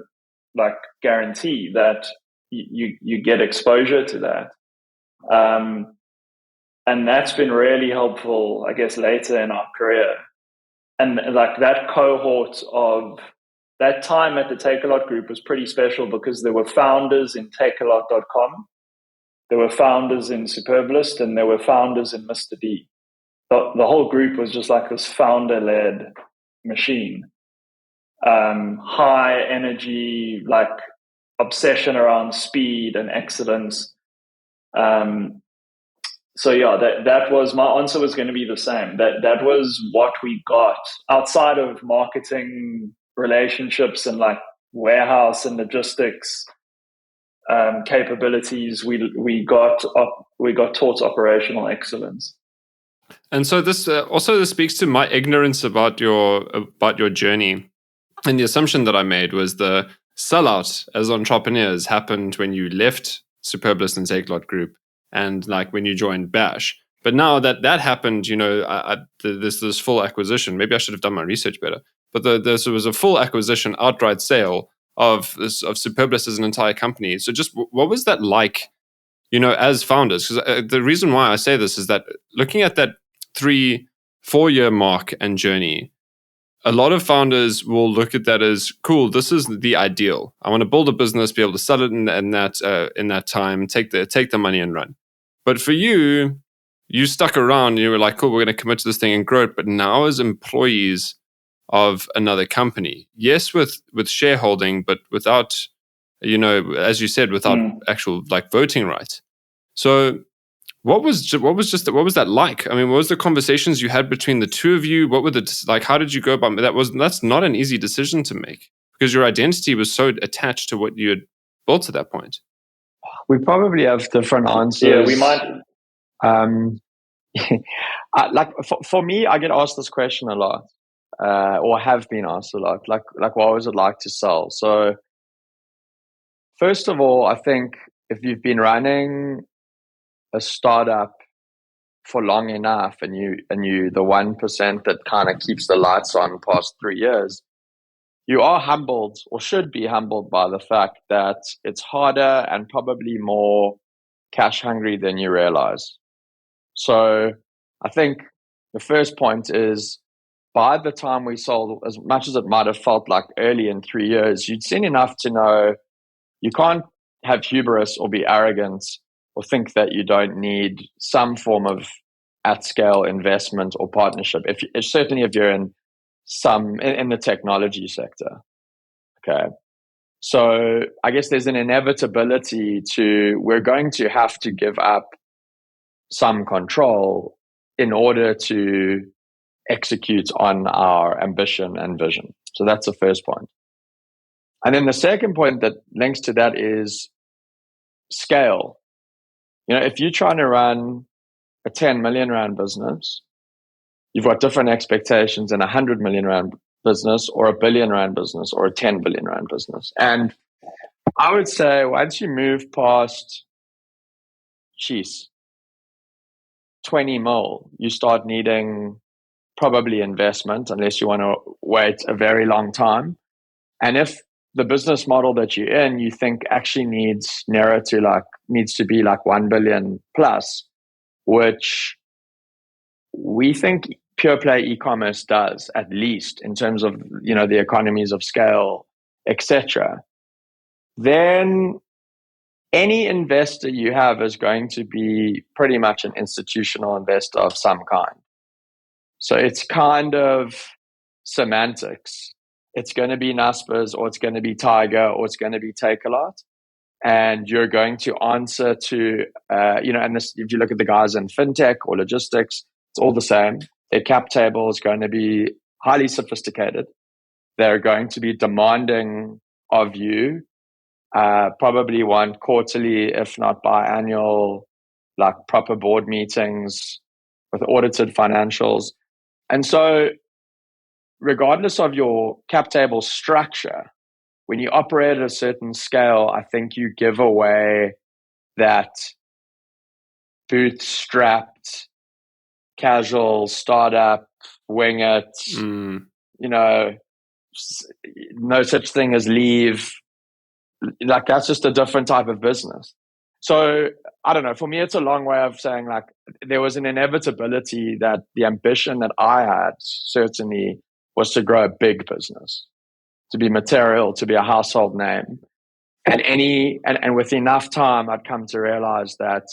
like guarantee that you get exposure to that. And that's been really helpful, I guess, later in our career. And like that cohort of that time at the Takealot group was pretty special, because there were founders in Takealot.com, there were founders in Superbalist, and there were founders in Mr. D. The whole group was just like this founder-led machine. High energy, like obsession around speed and excellence. So yeah, that was my answer, was going to be the same. That was what we got outside of marketing, relationships, and like warehouse and logistics capabilities. We got taught operational excellence. And so this speaks to my ignorance about your journey. And the assumption that I made was the sellout as entrepreneurs happened when you left Superbalist and Takealot group, and like when you joined Bash. But now that happened, this full acquisition. Maybe I should have done my research better. But this was a full acquisition, outright sale of Superbalist as an entire company. So just what was that like, as founders? Because the reason why I say this is that looking at that 3-4 year mark and journey, a lot of founders will look at that as cool. This is the ideal. I want to build a business, be able to sell it in that time, take the money and run. But for you stuck around. And you were like, cool, we're going to commit to this thing and grow it. But now as employees of another company, yes, with shareholding, but without, as you said, without actual like voting rights. So what was that like? I mean, what was the conversations you had between the two of you? What were how did you go about that? That's not an easy decision to make, because your identity was so attached to what you had built at that point. We probably have different answers. Yeah, we might. For me, I get asked this question a lot, or have been asked a lot. Like what was it like to sell? So, first of all, I think if you've been running a startup for long enough, and you the 1% that kind of keeps the lights on past 3 years, you are humbled, or should be humbled, by the fact that it's harder and probably more cash hungry than you realize. So I think the first point is, by the time we sold, as much as it might have felt like early in 3 years, you'd seen enough to know you can't have hubris or be arrogant or think that you don't need some form of at-scale investment or partnership. Certainly if you're in the technology sector. Okay. So I guess there's an inevitability we're going to have to give up some control in order to execute on our ambition and vision. So that's the first point. And then the second point that links to that is scale. If you're trying to run a 10 million rand business, you've got different expectations in a 100 million rand business, or a billion rand business, or a 10 billion rand business. And I would say once you move past 20 mil, you start needing probably investment, unless you want to wait a very long time. And if the business model that you're in, you think actually needs to be like 1 billion plus, which we think pure play e-commerce does, at least in terms of the economies of scale, etc., then any investor you have is going to be pretty much an institutional investor of some kind. So it's kind of semantics. It's going to be Naspers, or it's going to be Tiger, or it's going to be Takealot. And you're going to answer to, and this, if you look at the guys in fintech or logistics, it's all the same. Their cap table is going to be highly sophisticated. They're going to be demanding of you, probably want quarterly, if not biannual, like proper board meetings with audited financials. And so regardless of your cap table structure, when you operate at a certain scale, I think you give away that bootstrapped, casual, startup, wing it, no such thing as leave. Like, that's just a different type of business. So I don't know, for me, it's a long way of saying, like, there was an inevitability that the ambition that I had certainly was to grow a big business, to be material, to be a household name. And with enough time, I'd come to realize that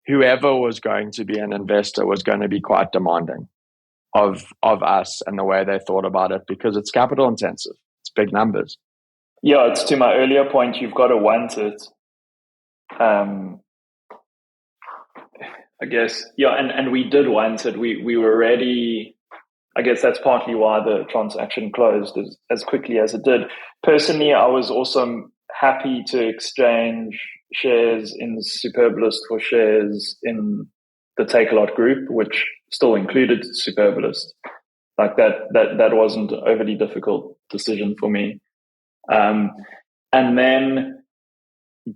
whoever was going to be an investor was going to be quite demanding of us and the way they thought about it, because it's capital intensive. It's big numbers. Yeah, it's to my earlier point, you've got to want it. I guess, yeah, and we did want it. We were ready. I guess that's partly why the transaction closed as quickly as it did. Personally, I was also happy to exchange shares in Superbalist for shares in the Takealot group, which still included Superbalist. Like that wasn't an overly difficult decision for me. And then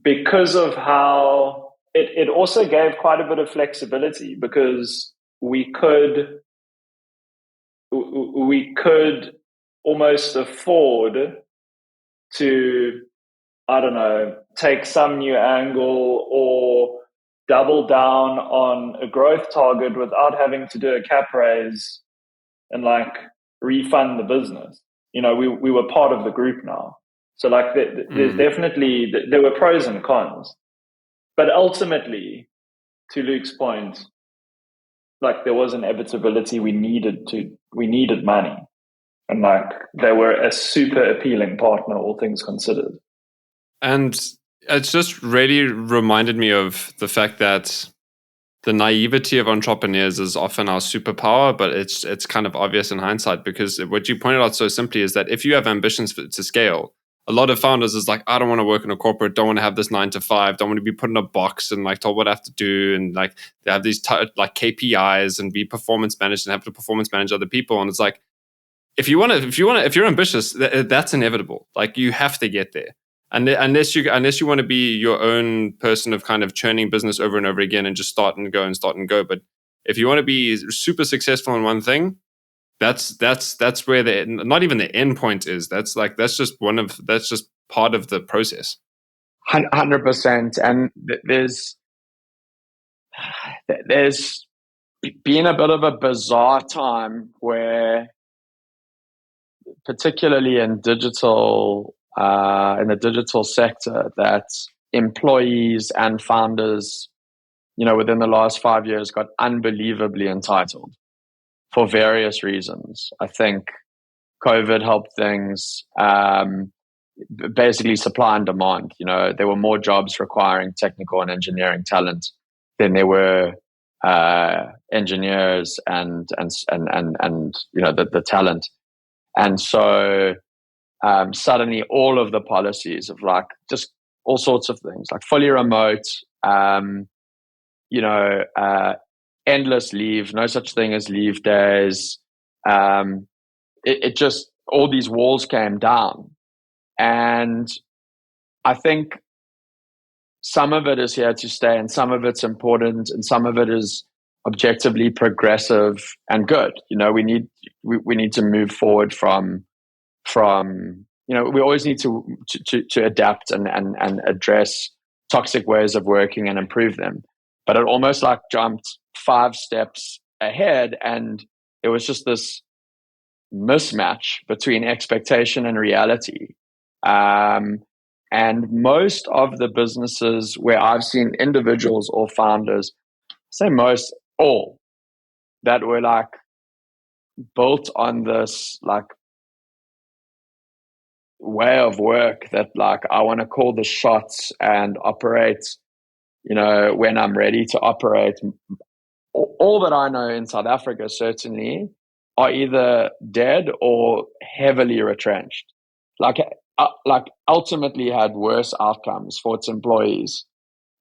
because of how it also gave quite a bit of flexibility, because we could almost afford to, I don't know, take some new angle or double down on a growth target without having to do a cap raise and like refund the business. We were part of the group now. So like there's definitely, there were pros and cons. But ultimately, to Luke's point, like there was inevitability. We needed money. And like they were a super appealing partner, all things considered. And it's just really reminded me of the fact that the naivety of entrepreneurs is often our superpower, but it's kind of obvious in hindsight, because what you pointed out so simply is that if you have ambitions to scale, a lot of founders is like, I don't want to work in a corporate, don't want to have this 9 to 5, don't want to be put in a box and like told what I have to do, and like they have these like KPIs and be performance managed and have to performance manage other people. And it's like, if you're ambitious, that's inevitable. Like you have to get there. unless you want to be your own person of kind of churning business over and over again and just start and go. But if you want to be super successful in one thing, that's where not even the end point is. That's just part of the process. 100%. And there's been a bit of a bizarre time where, particularly in digital, in the digital sector, that employees and founders, within the last 5 years got unbelievably entitled for various reasons. I think COVID helped things, basically supply and demand. There were more jobs requiring technical and engineering talent than there were engineers and the talent. And so suddenly all of the policies of just all sorts of things, like fully remote, endless leave, no such thing as leave days. It just, all these walls came down. And I think some of it is here to stay, and some of it's important, and some of it is objectively progressive and good. We need to move forward from we always need to adapt and address toxic ways of working and improve them. But it almost jumped 5 steps ahead, and there was just this mismatch between expectation and reality. And most of the businesses where I've seen individuals or founders, say most, all, that were built on this way of work that I want to call the shots and operate, when I'm ready to operate. All that I know in South Africa certainly are either dead or heavily retrenched. Ultimately had worse outcomes for its employees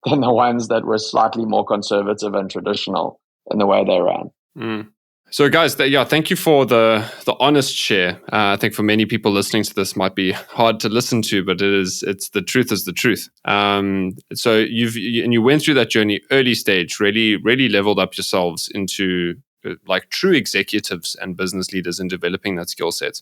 than the ones that were slightly more conservative and traditional in the way they ran. Mm. So guys, thank you for the honest share. I think for many people listening to this might be hard to listen to, but it's the truth is the truth. So you went through that journey early stage, really leveled up yourselves into true executives and business leaders in developing that skill set.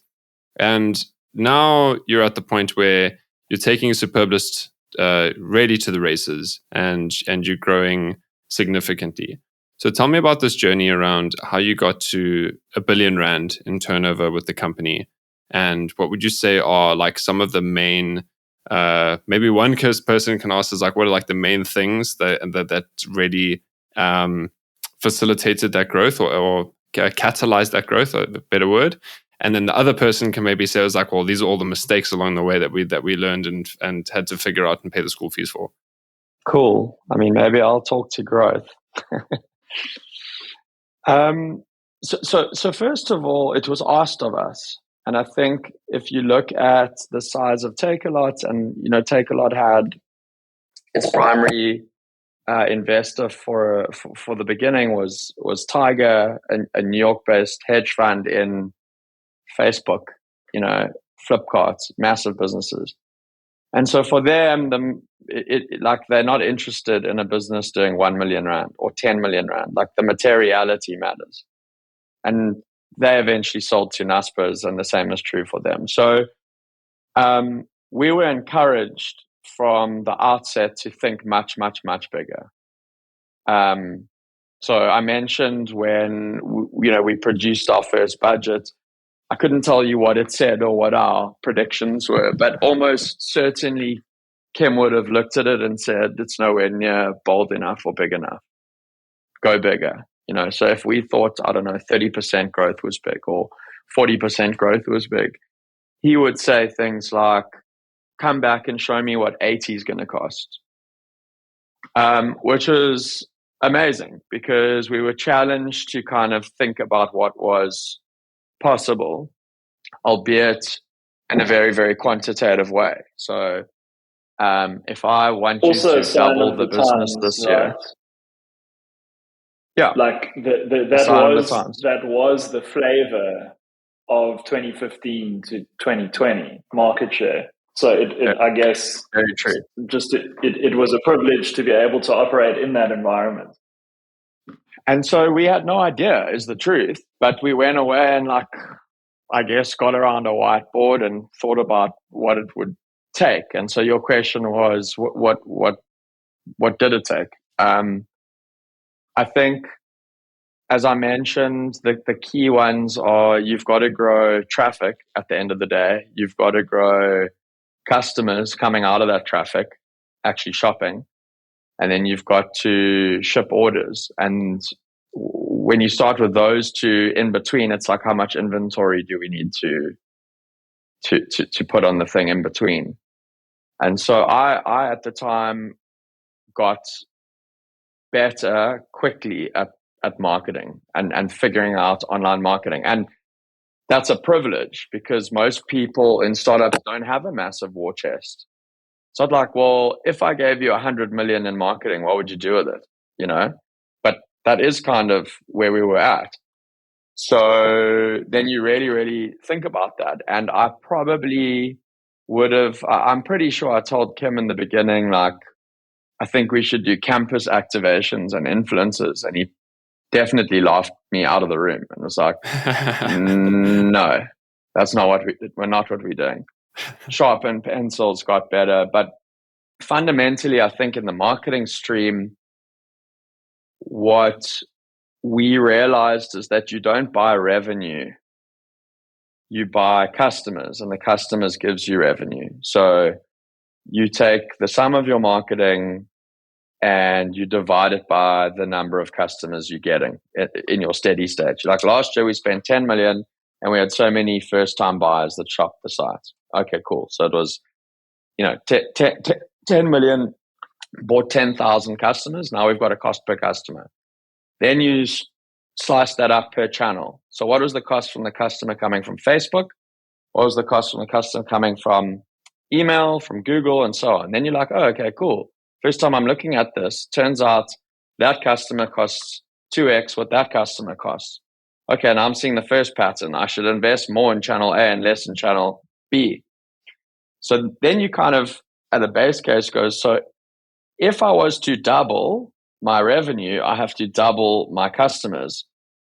And now you're at the point where you're taking Superbalist ready to the races, and you're growing significantly. So tell me about this journey around how you got to R1 billion in turnover with the company, and what would you say are some of the main, maybe one person can ask is what are the main things that really facilitated that growth or catalyzed that growth, or a better word. And then the other person can maybe say, well, these are all the mistakes along the way that we learned and had to figure out and pay the school fees for. Cool. I mean, maybe I'll talk to growth. So first of all, it was asked of us. And I think if you look at the size of Takealot, and Takealot had its primary investor for the beginning was Tiger, a New York-based hedge fund in Facebook, Flipkart, massive businesses. And so for them, they're not interested in a business doing 1 million rand or 10 million rand. The materiality matters. And they eventually sold to Naspers, and the same is true for them. So we were encouraged from the outset to think much, much, much bigger. So I mentioned when we produced our first budget, I couldn't tell you what it said or what our predictions were, but almost certainly Kim would have looked at it and said, it's nowhere near bold enough or big enough. Go bigger. So if we thought, 30% growth was big or 40% growth was big, he would say things like, come back and show me what 80 is going to cost. Which was amazing because we were challenged to kind of think about what was possible, albeit in a very, very quantitative way. So if I want you to double the business this year, yeah, that was the flavor of 2015 to 2020 market share. So I guess, very true. just it was a privilege to be able to operate in that environment. And so we had no idea is the truth, but we went away and I guess got around a whiteboard and thought about what it would take. And so your question was, what did it take? I think, as I mentioned, the key ones are you've got to grow traffic at the end of the day. You've got to grow customers coming out of that traffic, actually shopping. And then you've got to ship orders. And when you start with those two in between, it's like, how much inventory do we need to put on the thing in between? And so I at the time got better quickly at marketing and figuring out online marketing. And that's a privilege because most people in startups don't have a massive war chest. So I'd like, well, if I gave you 100 million in marketing, what would you do with it? But that is kind of where we were at. So then you really, really think about that. And I probably I'm pretty sure I told Kim in the beginning, I think we should do campus activations and influencers. And he definitely laughed me out of the room and was like, no, that's not we're not what we're doing. Sharpen pencils got better. But fundamentally, I think in the marketing stream, what we realized is that you don't buy revenue, you buy customers, and the customers gives you revenue. So you take the sum of your marketing and you divide it by the number of customers you're getting in your steady state. Like last year, we spent 10 million and we had so many first-time buyers that shopped the site. Okay, cool. So it was, 10 million, bought 10,000 customers. Now we've got a cost per customer. Then you slice that up per channel. So what was the cost from the customer coming from Facebook? What was the cost from the customer coming from email, from Google, and so on? Then you're like, oh, okay, cool. First time I'm looking at this, turns out that customer costs 2x what that customer costs. Okay, now I'm seeing the first pattern. I should invest more in channel A and less in channel B. So then you kind of, at the base case goes, so if I was to double my revenue, I have to double my customers.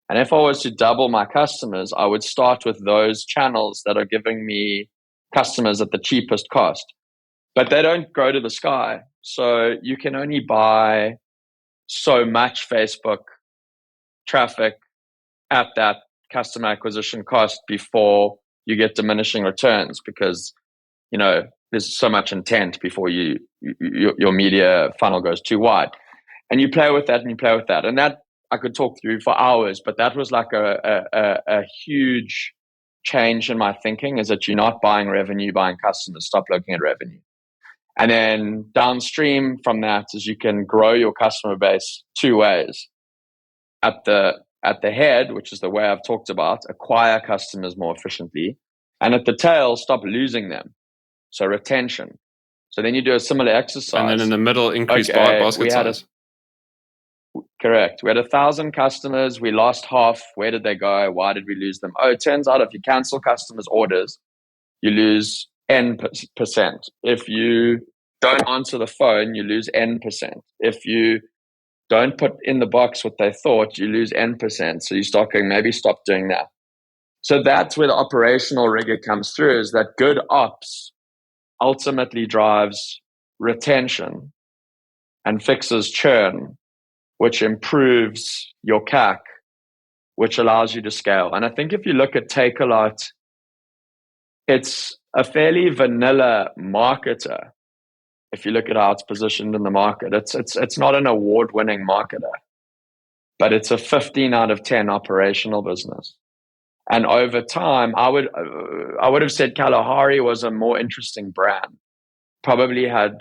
And if I was to double my customers, I would start with those channels that are giving me customers at the cheapest cost. But they don't go to the sky. So you can only buy so much Facebook traffic at that customer acquisition cost before you get diminishing returns because, there's so much intent before your media funnel goes too wide. And you play with that and you play with that. And that I could talk through for hours, but that was like a huge change in my thinking is that you're not buying revenue, you're buying customers. Stop looking at revenue. And then downstream from that is you can grow your customer base two ways. At the head, which is the way I've talked about, acquire customers more efficiently. And at the tail, stop losing them. So retention. So then you do a similar exercise. And then in the middle, increase basket size. Correct. We had 1,000 customers. We lost half. Where did they go? Why did we lose them? Oh, it turns out if you cancel customers' orders, you lose N%. If you don't answer the phone, you lose N%. If you don't put in the box what they thought, you lose N%. So you start going, maybe stop doing that. So that's where the operational rigor comes through, is that good ops ultimately drives retention and fixes churn, which improves your CAC, which allows you to scale. And I think if you look at Takealot, it's a fairly vanilla marketer. If you look at how it's positioned in the market, it's not an award-winning marketer, but it's a 15 out of 10 operational business. And over time, I would have said Kalahari was a more interesting brand. Probably had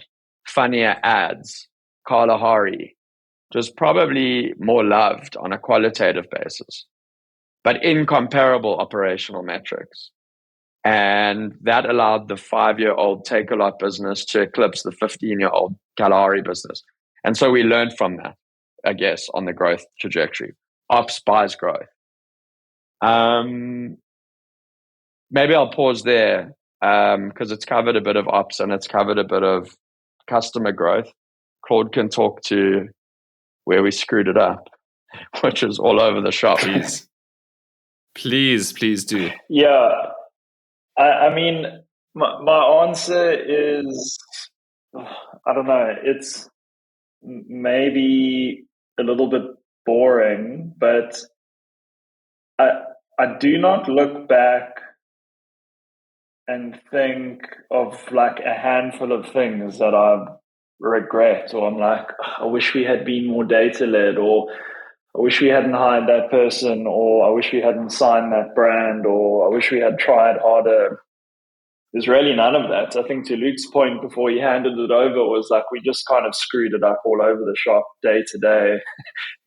funnier ads. Kalahari was probably more loved on a qualitative basis, but incomparable operational metrics. And that allowed the 5-year-old Takealot business to eclipse the 15-year-old Kalahari business. And so we learned from that, I guess, on the growth trajectory. Ops buys growth. Maybe I'll pause there because it's covered a bit of ops and it's covered a bit of customer growth. Claude can talk to where we screwed it up, which is all over the shop. Please do. Yeah. I mean, my answer is, I don't know, it's maybe a little bit boring, but I do not look back and think of like a handful of things that I regret, or I'm like, I wish we had been more data led, or I wish we hadn't hired that person, or I wish we hadn't signed that brand, or I wish we had tried harder. There's really none of that. I think to Luke's point before he handed it over was like, we just kind of screwed it up all over the shop day to day,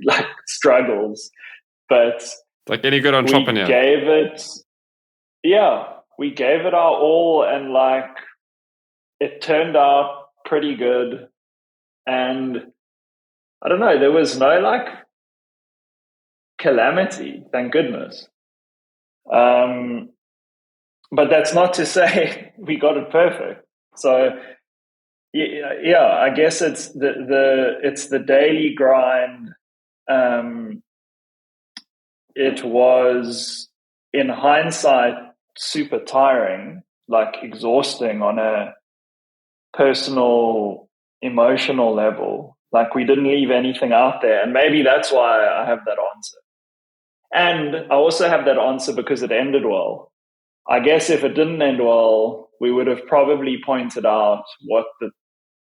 like struggles. But like any good entrepreneur, we gave it our all, and like it turned out pretty good. And I don't know, there was no like calamity, thank goodness. But that's not to say we got it perfect. So yeah, I guess it's the daily grind. It was, in hindsight, super tiring, like exhausting on a personal, emotional level. Like we didn't leave anything out there. And maybe that's why I have that answer. And I also have that answer because it ended well. I guess if it didn't end well, we would have probably pointed out what the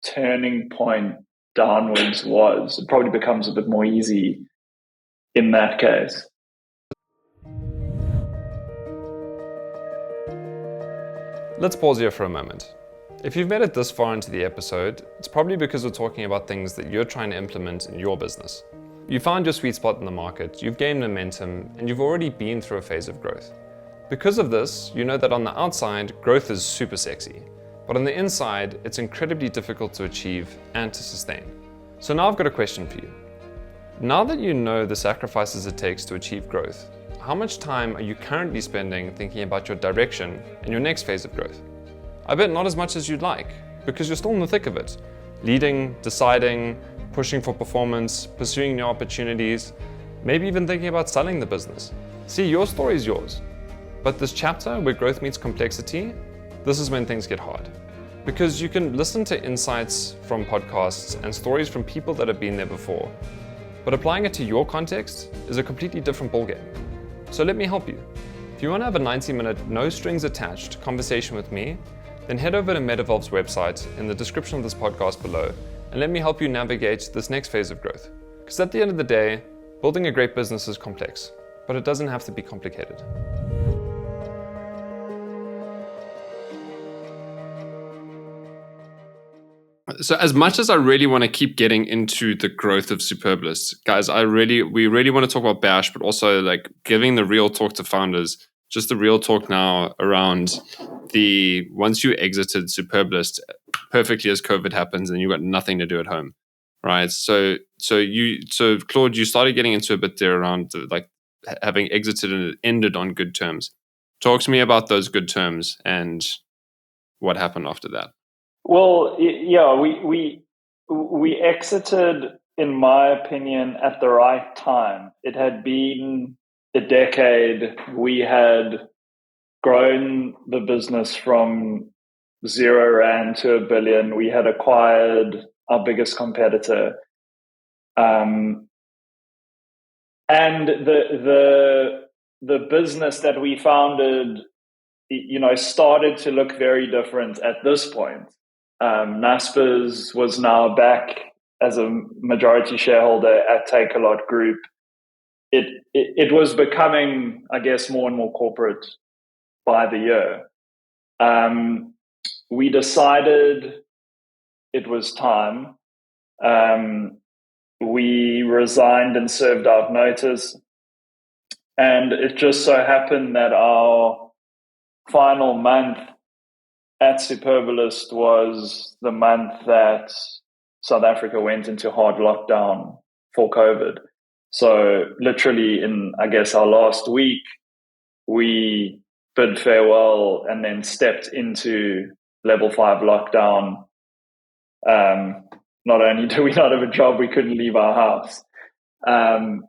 turning point downwards was. It probably becomes a bit more easy in that case. Let's pause here for a moment. If you've made it this far into the episode, it's probably because we're talking about things that you're trying to implement in your business. You found your sweet spot in the market, you've gained momentum, and you've already been through a phase of growth. Because of this, you know that on the outside, growth is super sexy, but on the inside, it's incredibly difficult to achieve and to sustain. So now I've got a question for you. Now that you know the sacrifices it takes to achieve growth, how much time are you currently spending thinking about your direction and your next phase of growth? I bet not as much as you'd like, because you're still in the thick of it. Leading, deciding, pushing for performance, pursuing new opportunities, maybe even thinking about selling the business. See, your story is yours. But this chapter where growth meets complexity, this is when things get hard. Because you can listen to insights from podcasts and stories from people that have been there before, but applying it to your context is a completely different ballgame. So let me help you. If you want to have a 90-minute, no strings attached conversation with me, then head over to Metavolve's website in the description of this podcast below and let me help you navigate this next phase of growth. Because at the end of the day, building a great business is complex, but it doesn't have to be complicated. So as much as I really want to keep getting into the growth of Superbalist, guys, we really want to talk about Bash, but also like giving the real talk to founders, just the real talk now around once you exited Superbalist perfectly as COVID happens and you got nothing to do at home, right? So Claude, you started getting into a bit there around like having exited and it ended on good terms. Talk to me about those good terms and what happened after that. Well, yeah, we exited, in my opinion, at the right time. It had been a decade. We had grown the business from 0 rand to 1 billion. We had acquired our biggest competitor. And the business that we founded, started to look very different at this point. Naspers was now back as a majority shareholder at Takealot Group. It was becoming, I guess, more and more corporate by the year. We decided it was time. We resigned and served out notice. And it just so happened that our final month at Superbalist was the month that South Africa went into hard lockdown for COVID. So literally in, I guess, our last week, we bid farewell and then stepped into level 5 lockdown. Not only do we not have a job, we couldn't leave our house. And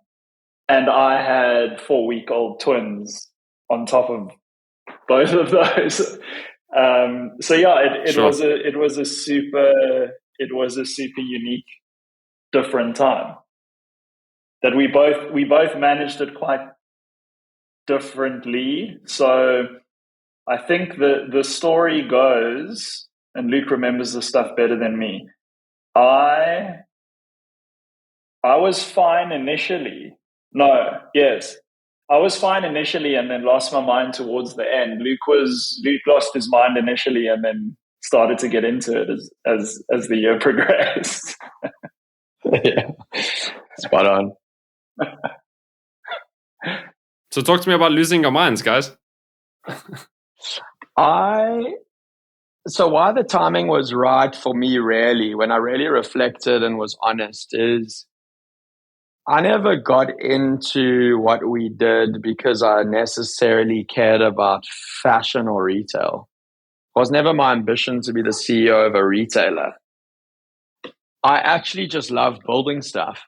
I had 4-week-old twins on top of both of those. So yeah, it was a super unique, different time that we both managed it quite differently. So I think the story goes, and Luke remembers the stuff better than me. I was fine initially. I was fine initially and then lost my mind towards the end. Luke lost his mind initially and then started to get into it as the year progressed. Yeah, spot on. So talk to me about losing your minds, guys. So why the timing was right for me, really, when I really reflected and was honest, is I never got into what we did because I necessarily cared about fashion or retail. It was never my ambition to be the CEO of a retailer. I actually just loved building stuff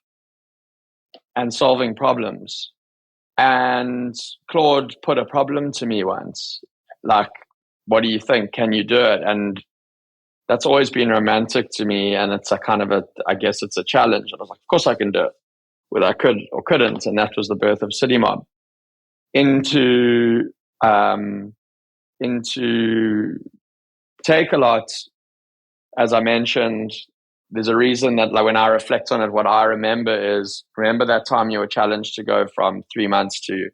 and solving problems. And Claude put a problem to me once, like, what do you think? Can you do it? And that's always been romantic to me. And it's I guess it's a challenge. And I was like, of course I can do it, whether I could or couldn't. And that was the birth of City Mob. Into Takealot, as I mentioned, there's a reason that, like, when I reflect on it, what I remember that time you were challenged to go from 3 months to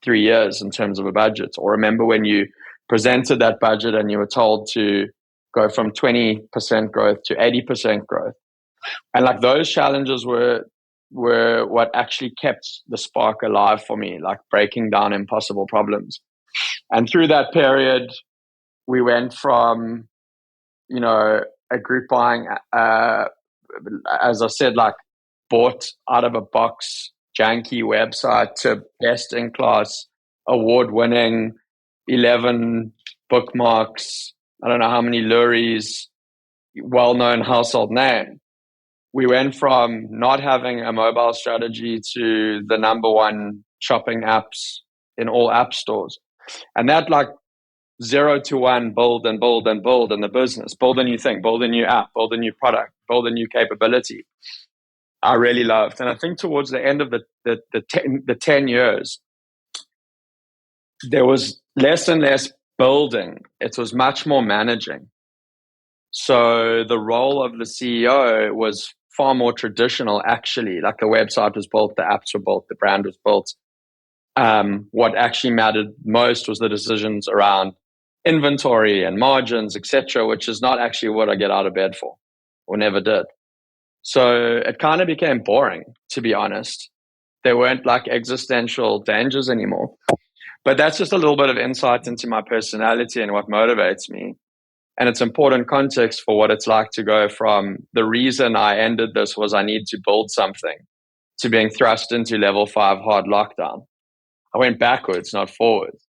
3 years in terms of a budget, or remember when you presented that budget and you were told to go from 20% growth to 80% growth. And like those challenges were what actually kept the spark alive for me, like breaking down impossible problems. And through that period, we went from, a group buying, as I said, like bought out of a box, janky website to best in class, award winning, 11 bookmarks, I don't know how many lurries, well known household name. We went from not having a mobile strategy to the number one shopping apps in all app stores. And that, like, 0 to 1, build and build and build in the business, build a new thing, build a new app, build a new product, build a new capability, I really loved. And I think towards the end of the 10 years, there was less and less building. It was much more managing. So the role of the CEO was far more traditional, actually. Like, the website was built, the apps were built, the brand was built. What actually mattered most was the decisions around inventory and margins, etc., which is not actually what I get out of bed for, or never did. So it kind of became boring, to be honest. There weren't like existential dangers anymore. But that's just a little bit of insight into my personality and what motivates me. And it's important context for what it's like to go from the reason I ended this was I need to build something to being thrust into level 5 hard lockdown. I went backwards, not forwards.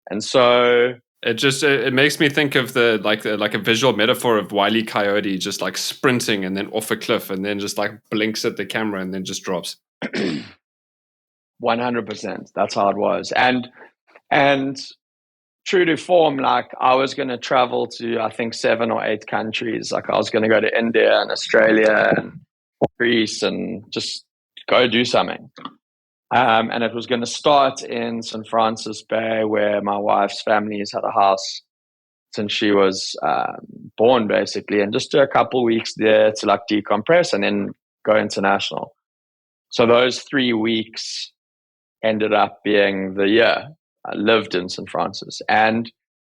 And so it makes me think of like a visual metaphor of Wile E. Coyote just like sprinting and then off a cliff and then just like blinks at the camera and then just drops. 100%. That's how it was. And true to form, like, I was going to travel to, I think, 7 or 8 countries. Like, I was going to go to India and Australia and Greece and just go do something. And it was going to start in St. Francis Bay, where my wife's family has had a house since she was born, basically, and just do a couple weeks there to like decompress and then go international. So those 3 weeks ended up being the year I lived in St. Francis, and it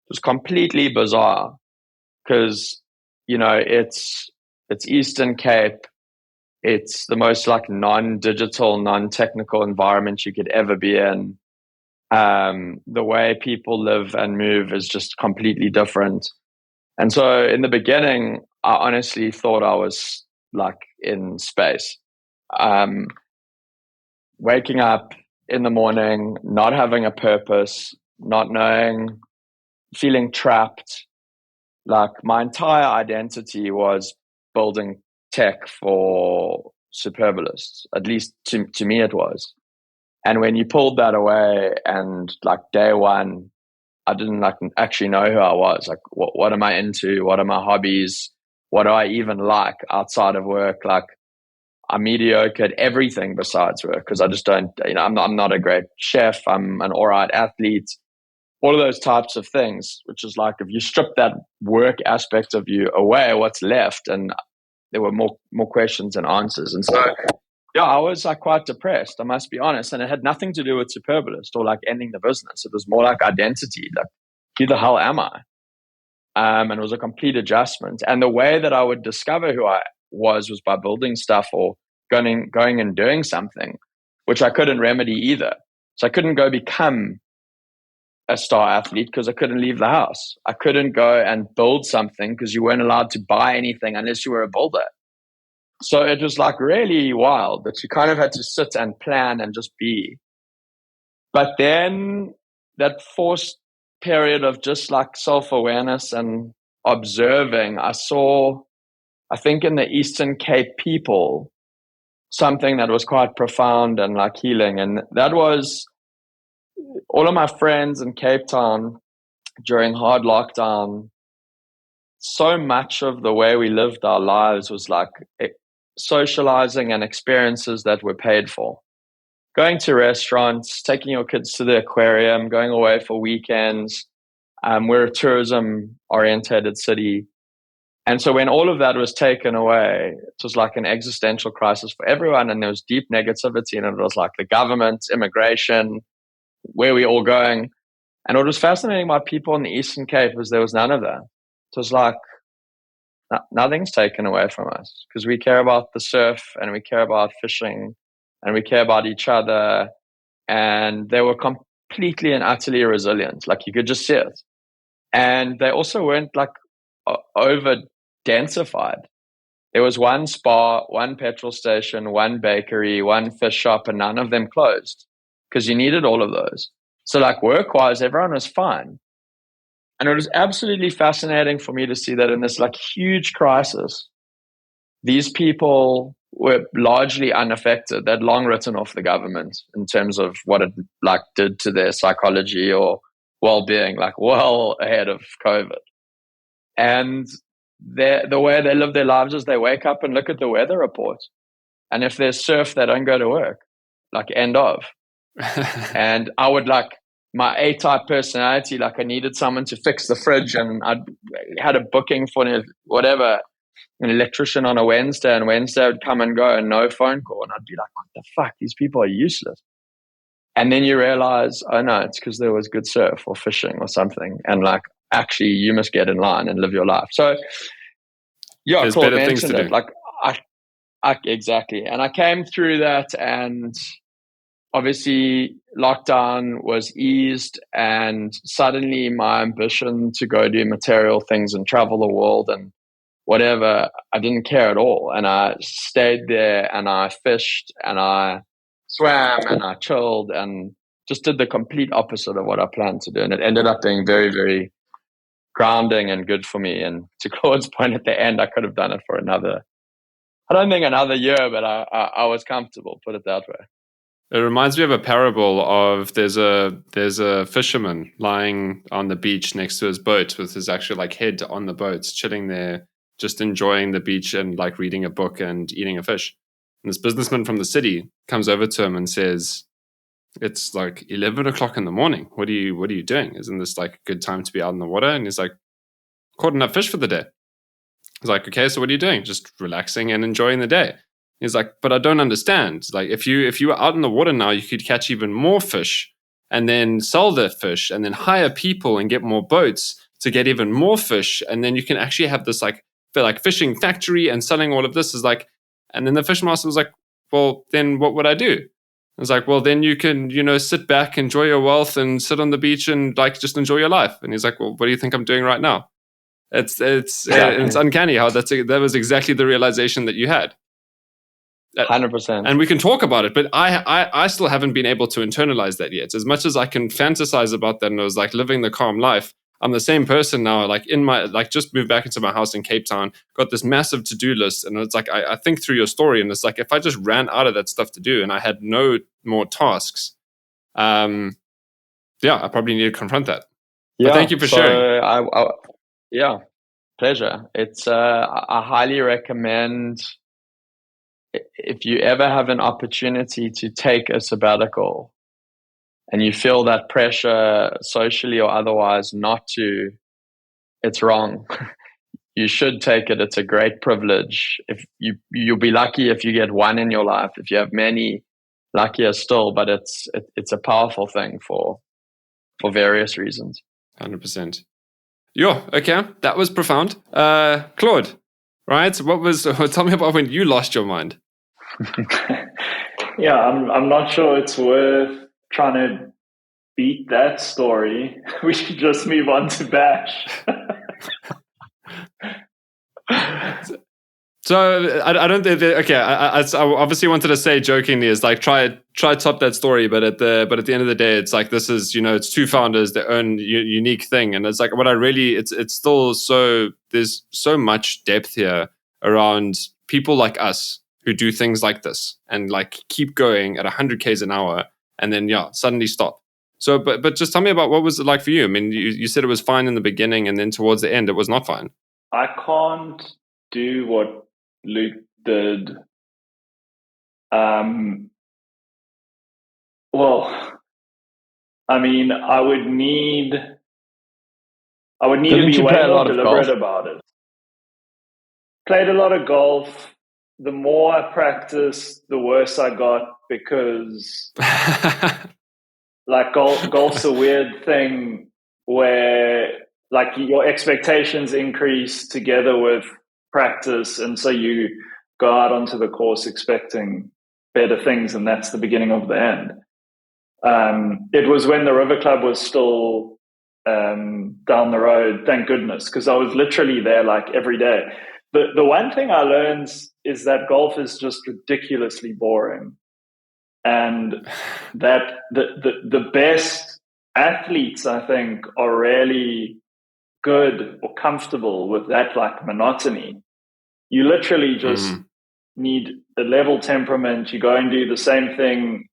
was completely bizarre because, it's Eastern Cape. It's the most like non-digital, non-technical environment you could ever be in. The way people live and move is just completely different. And so in the beginning, I honestly thought I was like in space. Waking up in the morning, not having a purpose, not knowing, feeling trapped. Like my entire identity was building tech for Superbalist. At least to me it was. And when you pulled that away, and like day one, I didn't actually know who I was. Like, what am I into? What are my hobbies? What do I even like outside of work? Like, I'm mediocre at everything besides work because I just don't. I'm not a great chef. I'm an all right athlete. All of those types of things, which is like if you strip that work aspect of you away, what's left? And there were more questions than answers. And so, yeah, I was like quite depressed, I must be honest. And it had nothing to do with Superbalist or like ending the business. It was more like identity. Like, who the hell am I? And it was a complete adjustment. And the way that I would discover who I was by building stuff or going and doing something, which I couldn't remedy either. So I couldn't go become a star athlete because I couldn't leave the house. I couldn't go and build something because you weren't allowed to buy anything unless you were a builder. So it was like really wild that you kind of had to sit and plan and just be. But then that forced period of just like self-awareness and observing, I saw, I think in the Eastern Cape people, something that was quite profound and like healing. And that was all of my friends in Cape Town during hard lockdown. So much of the way we lived our lives was like socializing and experiences that were paid for. Going to restaurants, taking your kids to the aquarium, going away for weekends. We're a tourism-oriented city. And so when all of that was taken away, it was like an existential crisis for everyone. And there was deep negativity. And it was like the government, immigration, where we all going. And what was fascinating about people in the Eastern Cape was there was none of that. It was like nothing's taken away from us because we care about the surf and we care about fishing and we care about each other. And they were completely and utterly resilient. Like you could just see it. And they also weren't like over densified. There was one spa, one petrol station, one bakery, one fish shop, and none of them closed because you needed all of those. So like work-wise, everyone was fine. And it was absolutely fascinating for me to see that in this like huge crisis, these people were largely unaffected. They'd long written off the government in terms of what it like did to their psychology or well-being, like well ahead of COVID. And the way they live their lives is they wake up and look at the weather report. And if there's surf, they don't go to work, like end of. And I would like my A-type personality, like I needed someone to fix the fridge and I had a booking for whatever, an electrician on a Wednesday, and Wednesday would come and go and no phone call. And I'd be like, what the fuck? These people are useless. And then you realize, oh no, it's because there was good surf or fishing or something. And like, actually, you must get in line and live your life. So yeah, there's Claude better things mentioned to it. do. Like I exactly. And I came through that, and obviously lockdown was eased, and suddenly my ambition to go do material things and travel the world and whatever, I didn't care at all. And I stayed there and I fished and I swam and I chilled and just did the complete opposite of what I planned to do. And it ended up being very, very grounding and good for me. And to Claude's point at the end, I could have done it for another year, but I was comfortable, put it that way. It reminds me of a parable of there's a fisherman lying on the beach next to his boat with his actual like head on the boat, chilling there, just enjoying the beach and like reading a book and eating a fish. And this businessman from the city comes over to him and says, "It's like 11 o'clock in the morning. What are you doing? Isn't this like a good time to be out in the water?" And he's like, "Caught enough fish for the day." He's like, "Okay, so what are you doing?" "Just relaxing and enjoying the day." He's like, "But I don't understand. Like, if you were out in the water now, you could catch even more fish and then sell that fish and then hire people and get more boats to get even more fish. And then you can actually have this like fishing factory and selling all of this." Is like, and then the fish master was like, "Well, then what would I do?" I was like, "Well, then you can, sit back, enjoy your wealth and sit on the beach and like just enjoy your life." And he's like, "Well, what do you think I'm doing right now?" It's uncanny how that was exactly the realization that you had. 100%. And we can talk about it, but I still haven't been able to internalize that yet. As much as I can fantasize about that, and it was like living the calm life, I'm the same person now, like just moved back into my house in Cape Town, got this massive to-do list. And it's like, I think through your story, and it's like, if I just ran out of that stuff to do and I had no more tasks, I probably need to confront that. Yeah. But thank you for sharing. Yeah, pleasure. It's, I highly recommend, if you ever have an opportunity to take a sabbatical and you feel that pressure socially or otherwise not to, it's wrong. You should take it. It's a great privilege. If you'll be lucky if you get one in your life. If you have many, luckier still. But it's a powerful thing for various reasons. 100%. Yeah. Okay. That was profound. Claude, right? Tell me about when you lost your mind. Yeah, I'm not sure it's worth trying to beat that story. We should just move on to Bash. So I don't think that, okay. I obviously wanted to say jokingly is like try top that story, but at the end of the day, it's like this is, it's two founders, their own unique thing, and it's like what I really it's still there's so much depth here around people like us who do things like this and like keep going at 100 k's an hour and then suddenly stop. So but just tell me about what was it like for you. I mean, you said it was fine in the beginning and then towards the end it was not fine. I can't do what Luke did. Well, I mean, I would need to be way more deliberate about it. Played a lot of golf. The more I practiced, the worse I got, because like golf's a weird thing where like your expectations increase together with practice, and so you go out onto the course expecting better things, and that's the beginning of the end. It was when the River Club was still down the road, thank goodness, because I was literally there like every day. The one thing I learned is that golf is just ridiculously boring, and that the best athletes, I think, are really good or comfortable with that like monotony. You literally just need a level temperament. You go and do the same thing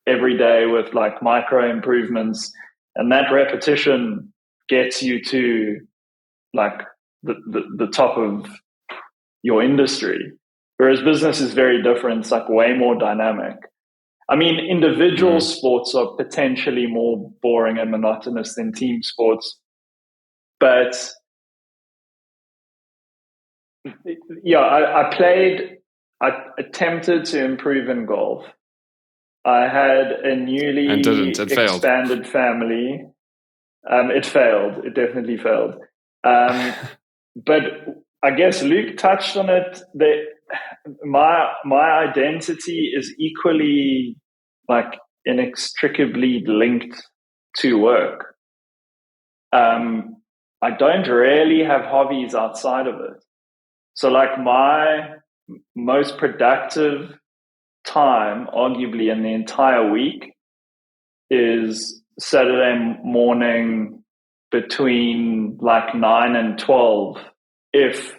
every day with like micro improvements, and that repetition gets you to like the top of your industry. Whereas business is very different. It's like way more dynamic. I mean, individual sports are potentially more boring and monotonous than team sports. But yeah, I attempted to improve in golf. I had a newly expanded family. It failed. It definitely failed. But I guess Luke touched on it. My identity is equally like inextricably linked to work. I don't really have hobbies outside of it. So like my most productive time, arguably in the entire week, is Saturday morning between like 9 and 12, if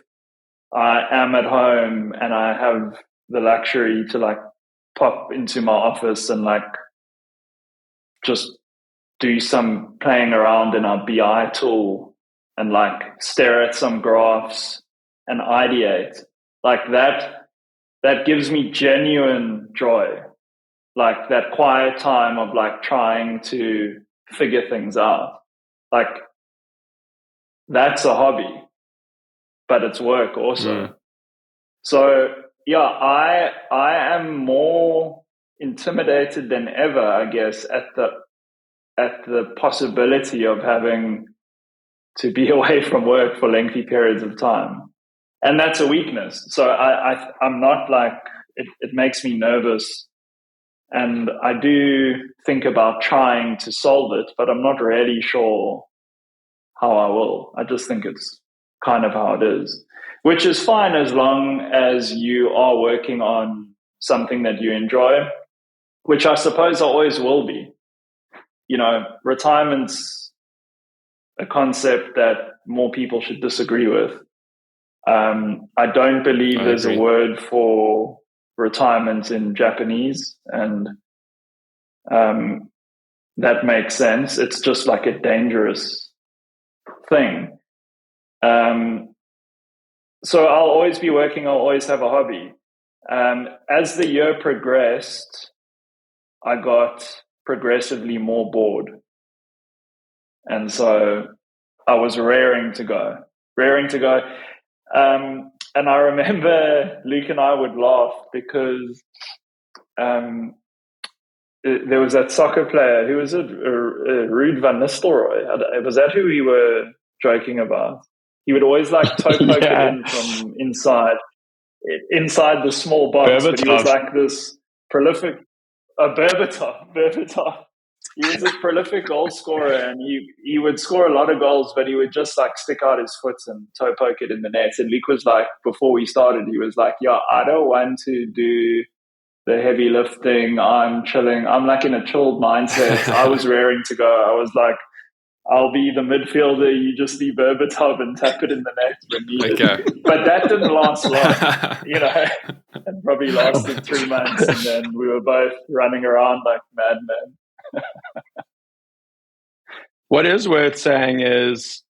I am at home and I have the luxury to like pop into my office and like just do some playing around in our BI tool and like stare at some graphs and ideate. Like that gives me genuine joy. Like that quiet time of like trying to figure things out. Like that's a hobby, but it's work also. So yeah, I am more intimidated than ever, I guess, at the possibility of having to be away from work for lengthy periods of time. And that's a weakness. So I'm not like, it makes me nervous. And I do think about trying to solve it, but I'm not really sure how I will. I just think it's kind of how it is, which is fine as long as you are working on something that you enjoy, which I suppose I always will be. Retirement's a concept that more people should disagree with. I don't believe there's a word for retirement in Japanese, and that makes sense. It's just like a dangerous thing. So I'll always be working, I'll always have a hobby. As the year progressed, I got progressively more bored. And so I was raring to go. And I remember Luke and I would laugh because there was that soccer player, who was it? Ruud van Nistelrooy. Was that who we were joking about? He would always like toe poke it in from inside the small box, but he was like this prolific, Berbatov. He was this prolific goal scorer, and he would score a lot of goals, but he would just like stick out his foot and toe poke it in the nets. And Luke was like, before we started, he was like, "Yeah, I don't want to do the heavy lifting. I'm chilling. I'm like in a chilled mindset." I was raring to go. I was like, I'll be the midfielder. You just be Berbatov and tap it in the net when needed. Okay. But that didn't last long, It probably lasted 3 months, and then we were both running around like madmen. What is worth saying is,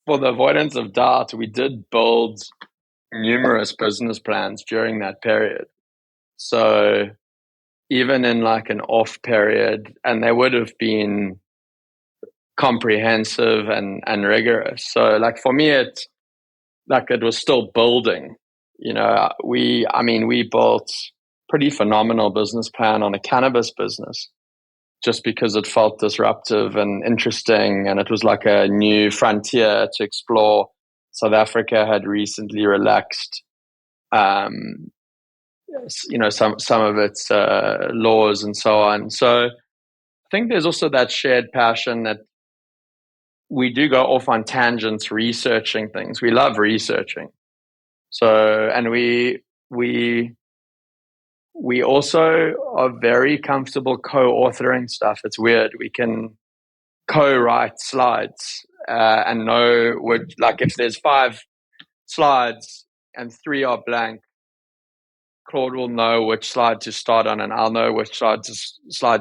for the avoidance of doubt, we did build numerous business plans during that period. So even in like an off period, and they would have been comprehensive and rigorous. So like for me, it was still building. We built pretty phenomenal business plan on a cannabis business just because it felt disruptive and interesting, and it was like a new frontier to explore. South Africa had recently relaxed some of its laws and so on. So I think there's also that shared passion that we do go off on tangents researching things. We love researching. So, and we also are very comfortable co-authoring stuff. It's weird. We can co-write slides and know if there's 5 slides and 3 are blank, Claude will know which slide to start on, and I'll know which slide to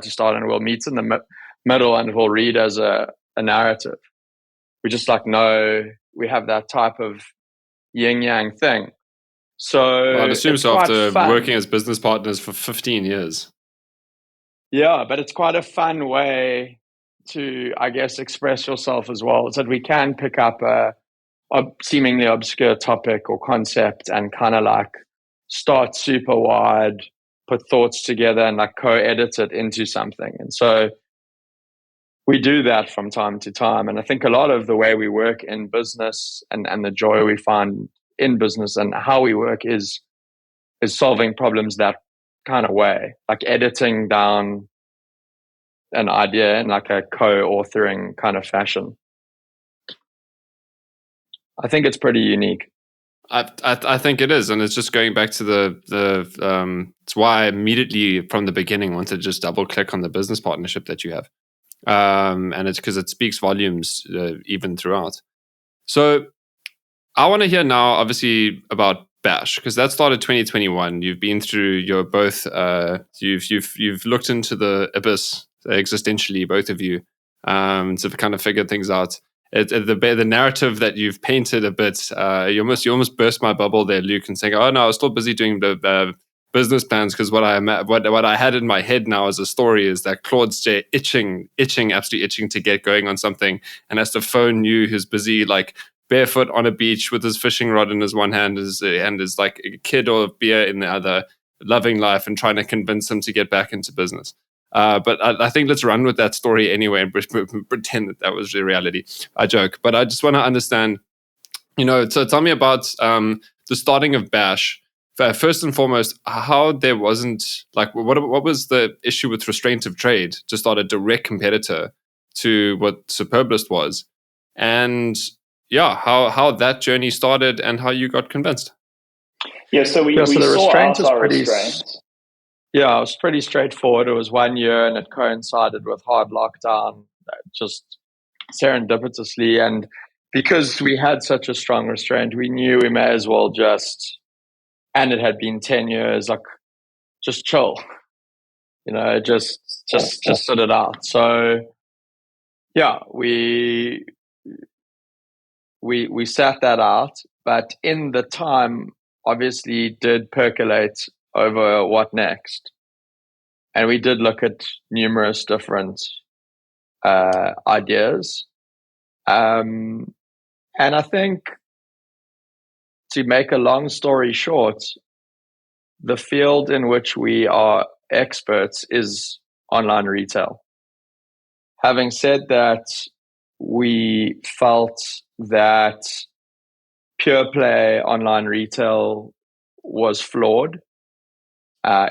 start on. We'll meet in the middle, and we'll read as a narrative. We just know we have that type of yin-yang thing. So I'd assume so after working as business partners for 15 years. Yeah, but it's quite a fun way to, I guess, express yourself as well. So that we can pick up a seemingly obscure topic or concept and kind of start super wide, put thoughts together and co-edit it into something. And so we do that from time to time. And I think a lot of the way we work in business and the joy we find in business and how we work is solving problems that kind of way, editing down an idea in a co-authoring kind of fashion. I think it's pretty unique. I think it is, and it's just going back to the it's why I immediately from the beginning wanted to just double click on the business partnership that you have, and it's because it speaks volumes even throughout. So I want to hear now, obviously, about Bash, because that started 2021. You've been through your both. You've looked into the abyss existentially, both of you, to kind of figure things out. The narrative that you've painted a bit, you almost burst my bubble there, Luke, and saying, "Oh no, I was still busy doing the business plans," because what I had in my head now as a story is that Claude's absolutely itching to get going on something, and has to phone you, who's busy barefoot on a beach with his fishing rod in his one hand, and his a kid or beer in the other, loving life and trying to convince him to get back into business. But I think let's run with that story anyway and pretend that was the reality. I joke, but I just want to understand, so tell me about the starting of Bash. First and foremost, how there wasn't, what was the issue with restraint of trade to start a direct competitor to what Superbalist was? And yeah, how that journey started and how you got convinced. Yeah, so we the saw restraint out is our pretty. restraints. Yeah, it was pretty straightforward. It was 1 year, and it coincided with hard lockdown, just serendipitously. And because we had such a strong restraint, we knew we may as well just. And it had been 10 years, like just chill, just sit it out. So yeah, we sat that out, but in the time, obviously, did percolate over what next, and we did look at numerous different ideas, and I think, to make a long story short, the field in which we are experts is online retail. Having said that, we felt that pure play online retail was flawed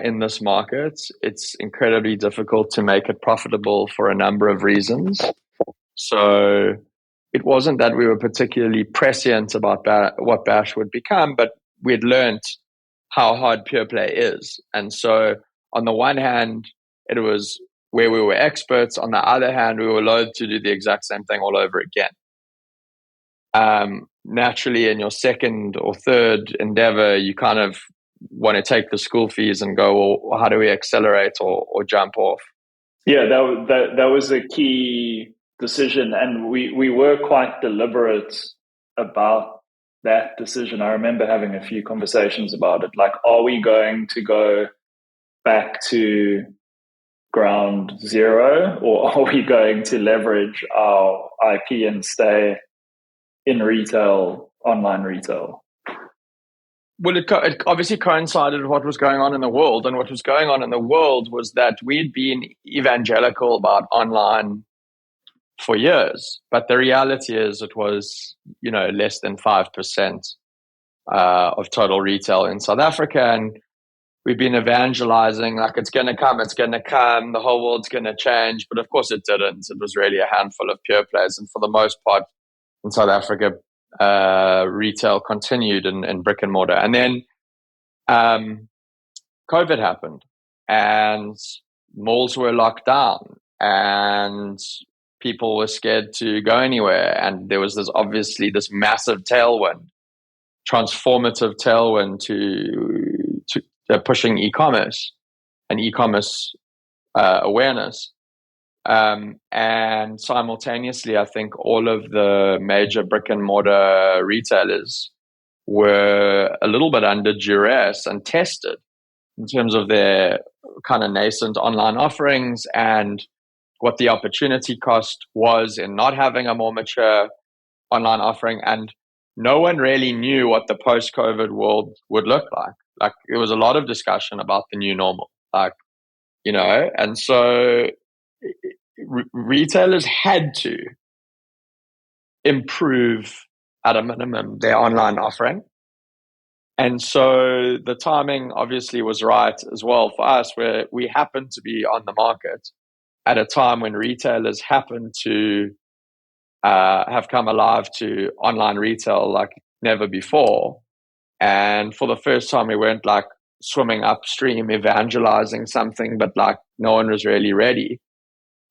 in this market. It's incredibly difficult to make it profitable for a number of reasons. So it wasn't that we were particularly prescient about what Bash would become, but we'd learned how hard pure play is. And so on the one hand, it was where we were experts. On the other hand, we were loath to do the exact same thing all over again. Naturally, in your second or third endeavor, you kind of want to take the school fees and go, well, how do we accelerate or jump off? Yeah, that was a key decision, and we were quite deliberate about that decision. I remember having a few conversations about it. Like, are we going to go back to ground zero, or are we going to leverage our IP and stay in retail, online retail? Well, it obviously coincided with what was going on in the world. And what was going on in the world was that we'd been evangelical about online for years. But the reality is it was, less than 5% of total retail in South Africa. And we've been evangelizing like it's going to come, the whole world's going to change. But of course it didn't. It was really a handful of pure players. And for the most part in South Africa, retail continued in brick and mortar. And then COVID happened and malls were locked down and people were scared to go anywhere. And there was obviously this massive tailwind, transformative tailwind to pushing e-commerce and e-commerce awareness. And simultaneously, I think all of the major brick and mortar retailers were a little bit under duress and tested in terms of their kind of nascent online offerings and what the opportunity cost was in not having a more mature online offering. And no one really knew what the post-COVID world would look like. Like, there was a lot of discussion about the new normal, and so retailers had to improve at a minimum their online offering. And so the timing obviously was right as well for us, where we happened to be on the market at a time when retailers happened to have come alive to online retail like never before. And for the first time, we weren't like swimming upstream evangelizing something, but like no one was really ready.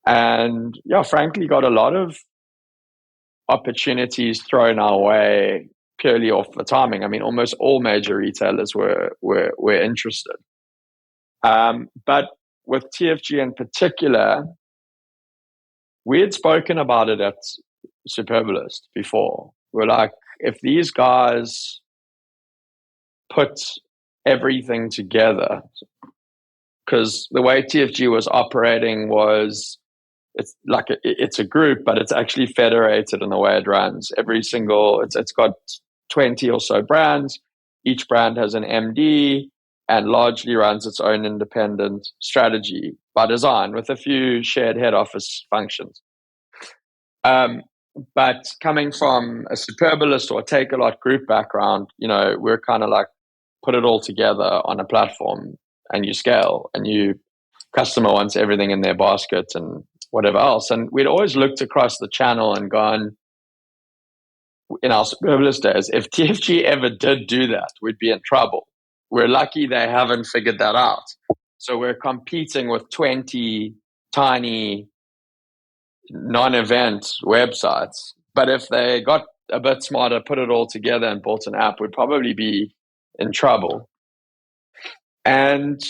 And yeah, frankly, got a lot of opportunities thrown our way purely off the timing. I mean, almost all major retailers were interested. But with TFG in particular, we had spoken about it at Superbalist before. We're like, if these guys put everything together, because the way TFG was operating was, it's like it's a group, but it's actually federated in the way it runs. It's got 20 or so brands. Each brand has an MD and largely runs its own independent strategy by design with a few shared head office functions. But coming from a Superbalist or a Takealot group background, we're kind of like put it all together on a platform and you scale and customer wants everything in their basket and whatever else. And we'd always looked across the channel and gone, in our Superbalist days, if TFG ever did do that, we'd be in trouble we're lucky they haven't figured that out. So we're competing with 20 tiny non-event websites. But if they got a bit smarter, put it all together and built an app, we'd probably be in trouble. And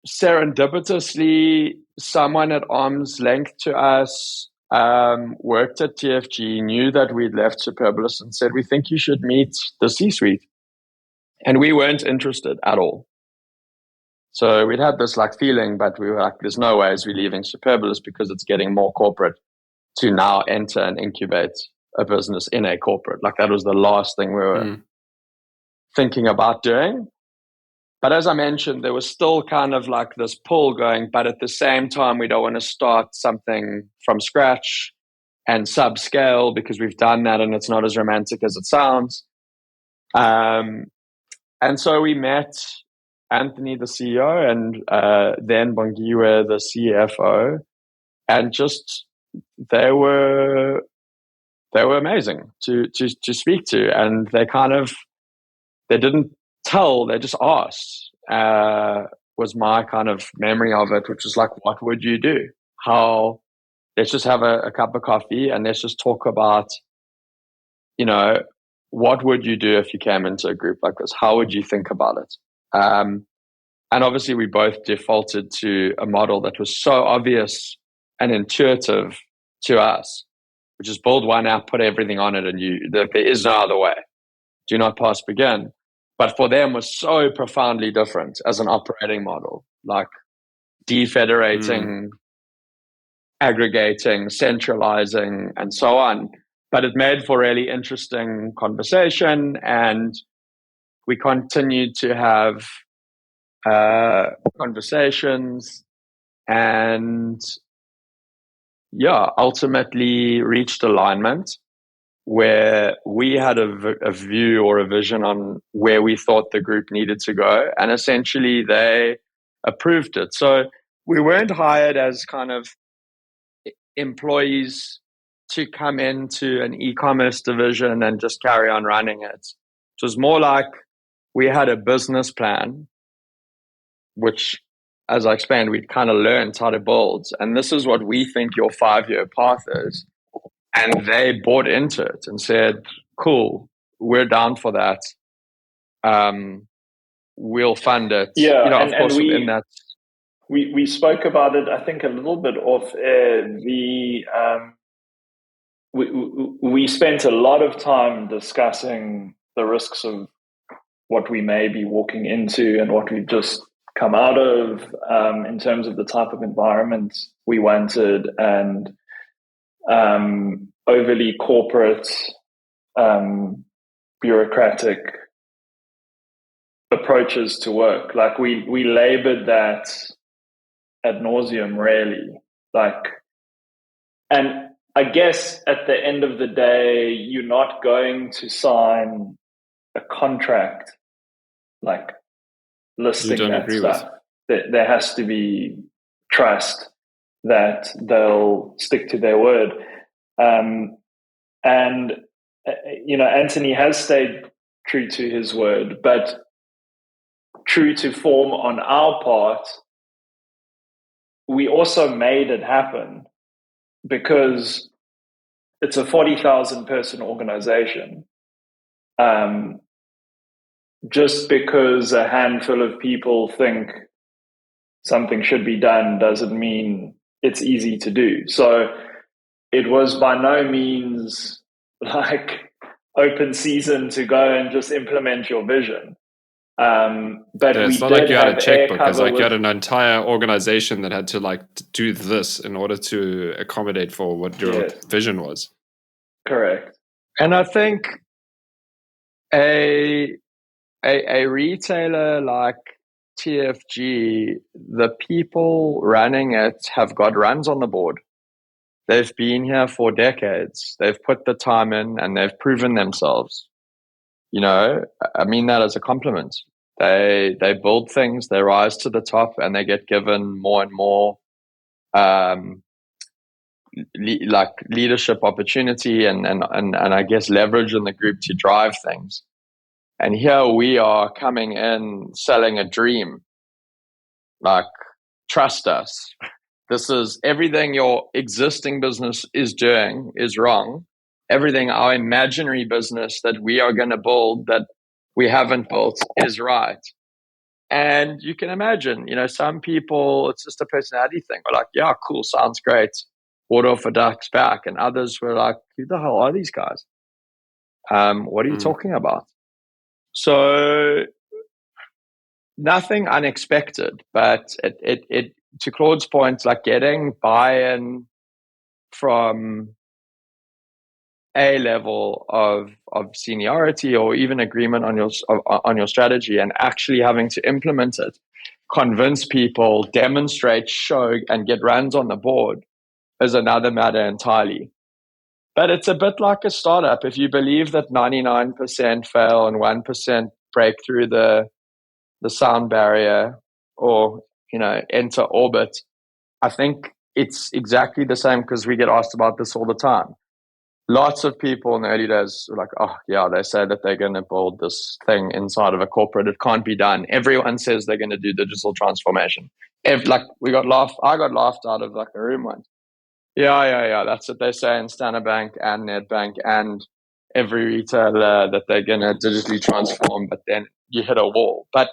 serendipitously, someone at arm's length to us worked at TFG, knew that we'd left Superbalist, and said, we think you should meet the C-suite. And we weren't interested at all. So we'd had this like feeling, but we were like, there's no ways we're leaving Superbalist because it's getting more corporate to now enter and incubate a business in a corporate. Like that was the last thing we were thinking about doing. But as I mentioned, there was still kind of like this pull going, but at the same time, we don't want to start something from scratch and subscale because we've done that and it's not as romantic as it sounds. And so we met Anthony, the CEO, and then Bongiwe, the CFO, and just they were amazing to speak to, and they didn't tell, they just asked. Was my kind of memory of it, which was like, what would you do? Let's just have a cup of coffee and let's just talk about, what would you do if you came into a group like this? How would you think about it? And obviously we both defaulted to a model that was so obvious and intuitive to us, which is build one app, put everything on it, and there is no other way. Do not pass begin. But for them was so profoundly different as an operating model, like defederating, aggregating, centralizing, and so on. But it made for really interesting conversation, and we continued to have conversations, and ultimately reached alignment where we had a view or a vision on where we thought the group needed to go, and essentially they approved it. So we weren't hired as kind of employees to come into an e-commerce division and just carry on running it. It was more like we had a business plan, which, as I explained, we'd kind of learned how to build. And this is what we think your 5-year path is. And they bought into it and said, cool, we're down for that. We'll fund it. Yeah, of course, within that. We spoke about it, I think, a little bit off air. We spent a lot of time discussing the risks of what we may be walking into and what we've just come out of in terms of the type of environment we wanted, and overly corporate, bureaucratic approaches to work. Like we labored that ad nauseum, really. And I guess at the end of the day, you're not going to sign a contract like listing that stuff. There has to be trust that they'll stick to their word. Anthony has stayed true to his word, but true to form on our part, we also made it happen because it's a 40,000 person organization. Just because a handful of people think something should be done doesn't mean it's easy to do. So it was by no means like open season to go and just implement your vision. But it's not like you had a checkbook. It's like you had an entire organization that had to do this in order to accommodate for what your vision was. Correct. And I think a retailer like TFG, the people running it have got runs on the board. They've been here for decades. They've put the time in and they've proven themselves. I mean that as a compliment. They build things, they rise to the top, and they get given more and more leadership opportunity and I guess leverage in the group to drive things. And here we are coming in selling a dream. Like, trust us. This is everything your existing business is doing is wrong. Everything our imaginary business that we are going to build that we haven't built is right. And you can imagine, some people, it's just a personality thing. We're like, yeah, cool, sounds great. Water off a duck's back. And others were like, who the hell are these guys? What are you talking about? So nothing unexpected, but it to Claude's point, like getting buy-in from a level of seniority or even agreement on your strategy and actually having to implement it, convince people, demonstrate, show, and get runs on the board is another matter entirely. But it's a bit like a startup. If you believe that 99% fail and 1% break through the sound barrier or, enter orbit, I think it's exactly the same because we get asked about this all the time. Lots of people in the early days were like, oh, yeah, they say that they're going to build this thing inside of a corporate. It can't be done. Everyone says they're going to do digital transformation. I got laughed out of like a room once. Yeah. That's what they say in Standard Bank and Nedbank and every retailer that they're going to digitally transform, but then you hit a wall. But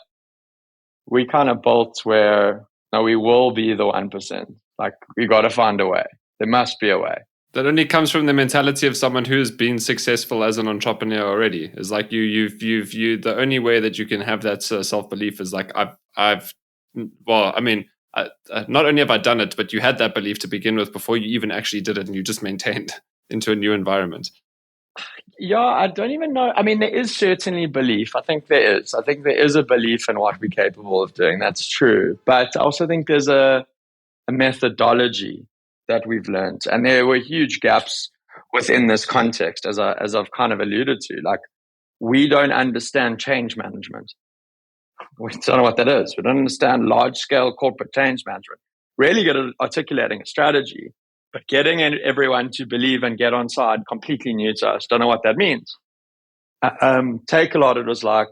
we kind of built where we will be the 1%. Like, we got to find a way. There must be a way. That only comes from the mentality of someone who's been successful as an entrepreneur already. It's like the only way that you can have that self-belief is like, not only have I done it, but you had that belief to begin with before you even actually did it, and you just maintained into a new environment. Yeah, I don't even know. I mean, there is certainly belief. I think there is. I think there is a belief in what we're capable of doing. That's true. But I also think there's a methodology that we've learned. And there were huge gaps within this context, as I've kind of alluded to. Like, we don't understand change management. We don't know what that is. We don't understand large-scale corporate change management. Really good at articulating a strategy, but getting everyone to believe and get on side, completely new to us. Don't know what that means. Takealot, it was like,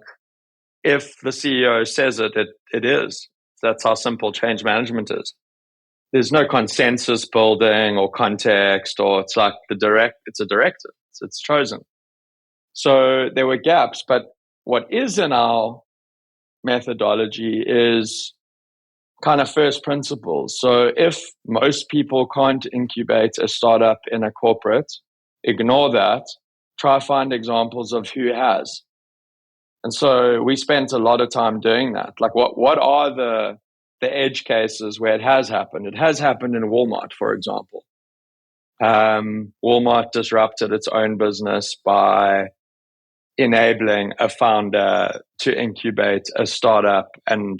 if the CEO says it is. That's how simple change management is. There's no consensus building or context, or it's like it's a directive. It's chosen. So there were gaps, but what is in our methodology is kind of first principles. So if most people can't incubate a startup in a corporate, ignore that. Try find examples of who has. And so we spent a lot of time doing that. Like, what are the edge cases where it has happened? It has happened in Walmart, for example. Walmart disrupted its own business by enabling a founder to incubate a startup and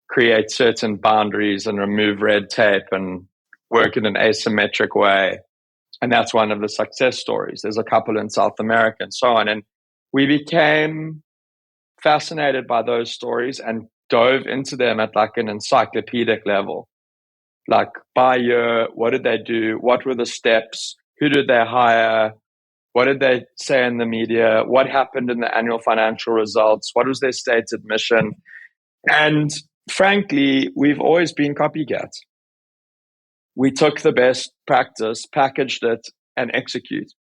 create certain boundaries and remove red tape and work in an asymmetric way. And that's one of the success stories. There's a couple in South America and so on. And we became fascinated by those stories and dove into them at like an encyclopedic level. Like, by year, what did they do? What were the steps? Who did they hire? What did they say in the media? What happened in the annual financial results? What was their stated mission? And frankly, we've always been copycats. We took the best practice, packaged it, and execute.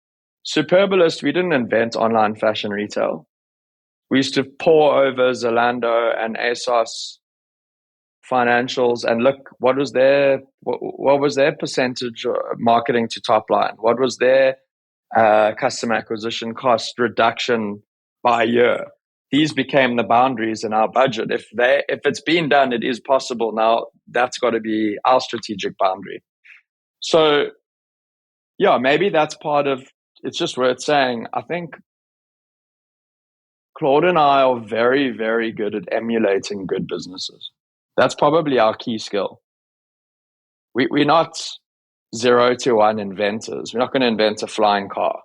Superbalist, we didn't invent online fashion retail. We used to pour over Zalando and ASOS financials and look what was their percentage marketing to top line, what was their customer acquisition cost reduction by year. These became the boundaries in our budget. If it's been done, it is possible. Now that's got to be our strategic boundary. So yeah, maybe that's part of. It's just worth saying. I think Claude and I are very, very good at emulating good businesses. That's probably our key skill. We're not 0 to 1 inventors. We're not going to invent a flying car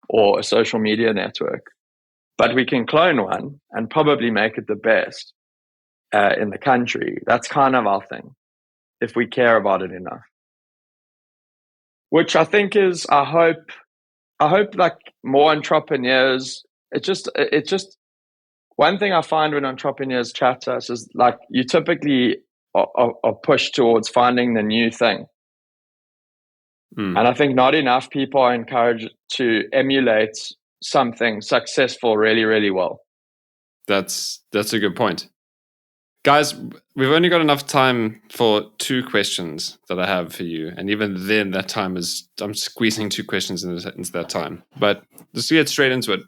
or a social media network, but we can clone one and probably make it the best in the country. That's kind of our thing, if we care about it enough. Which I think is, I hope like more entrepreneurs. It just one thing I find when entrepreneurs chat to us is like you typically are pushed towards finding the new thing. And I think not enough people are encouraged to emulate something successful really, really well. That's a good point. Guys, we've only got enough time for 2 questions that I have for you. And even then, that time is, I'm squeezing 2 questions into that time. But let's get straight into it.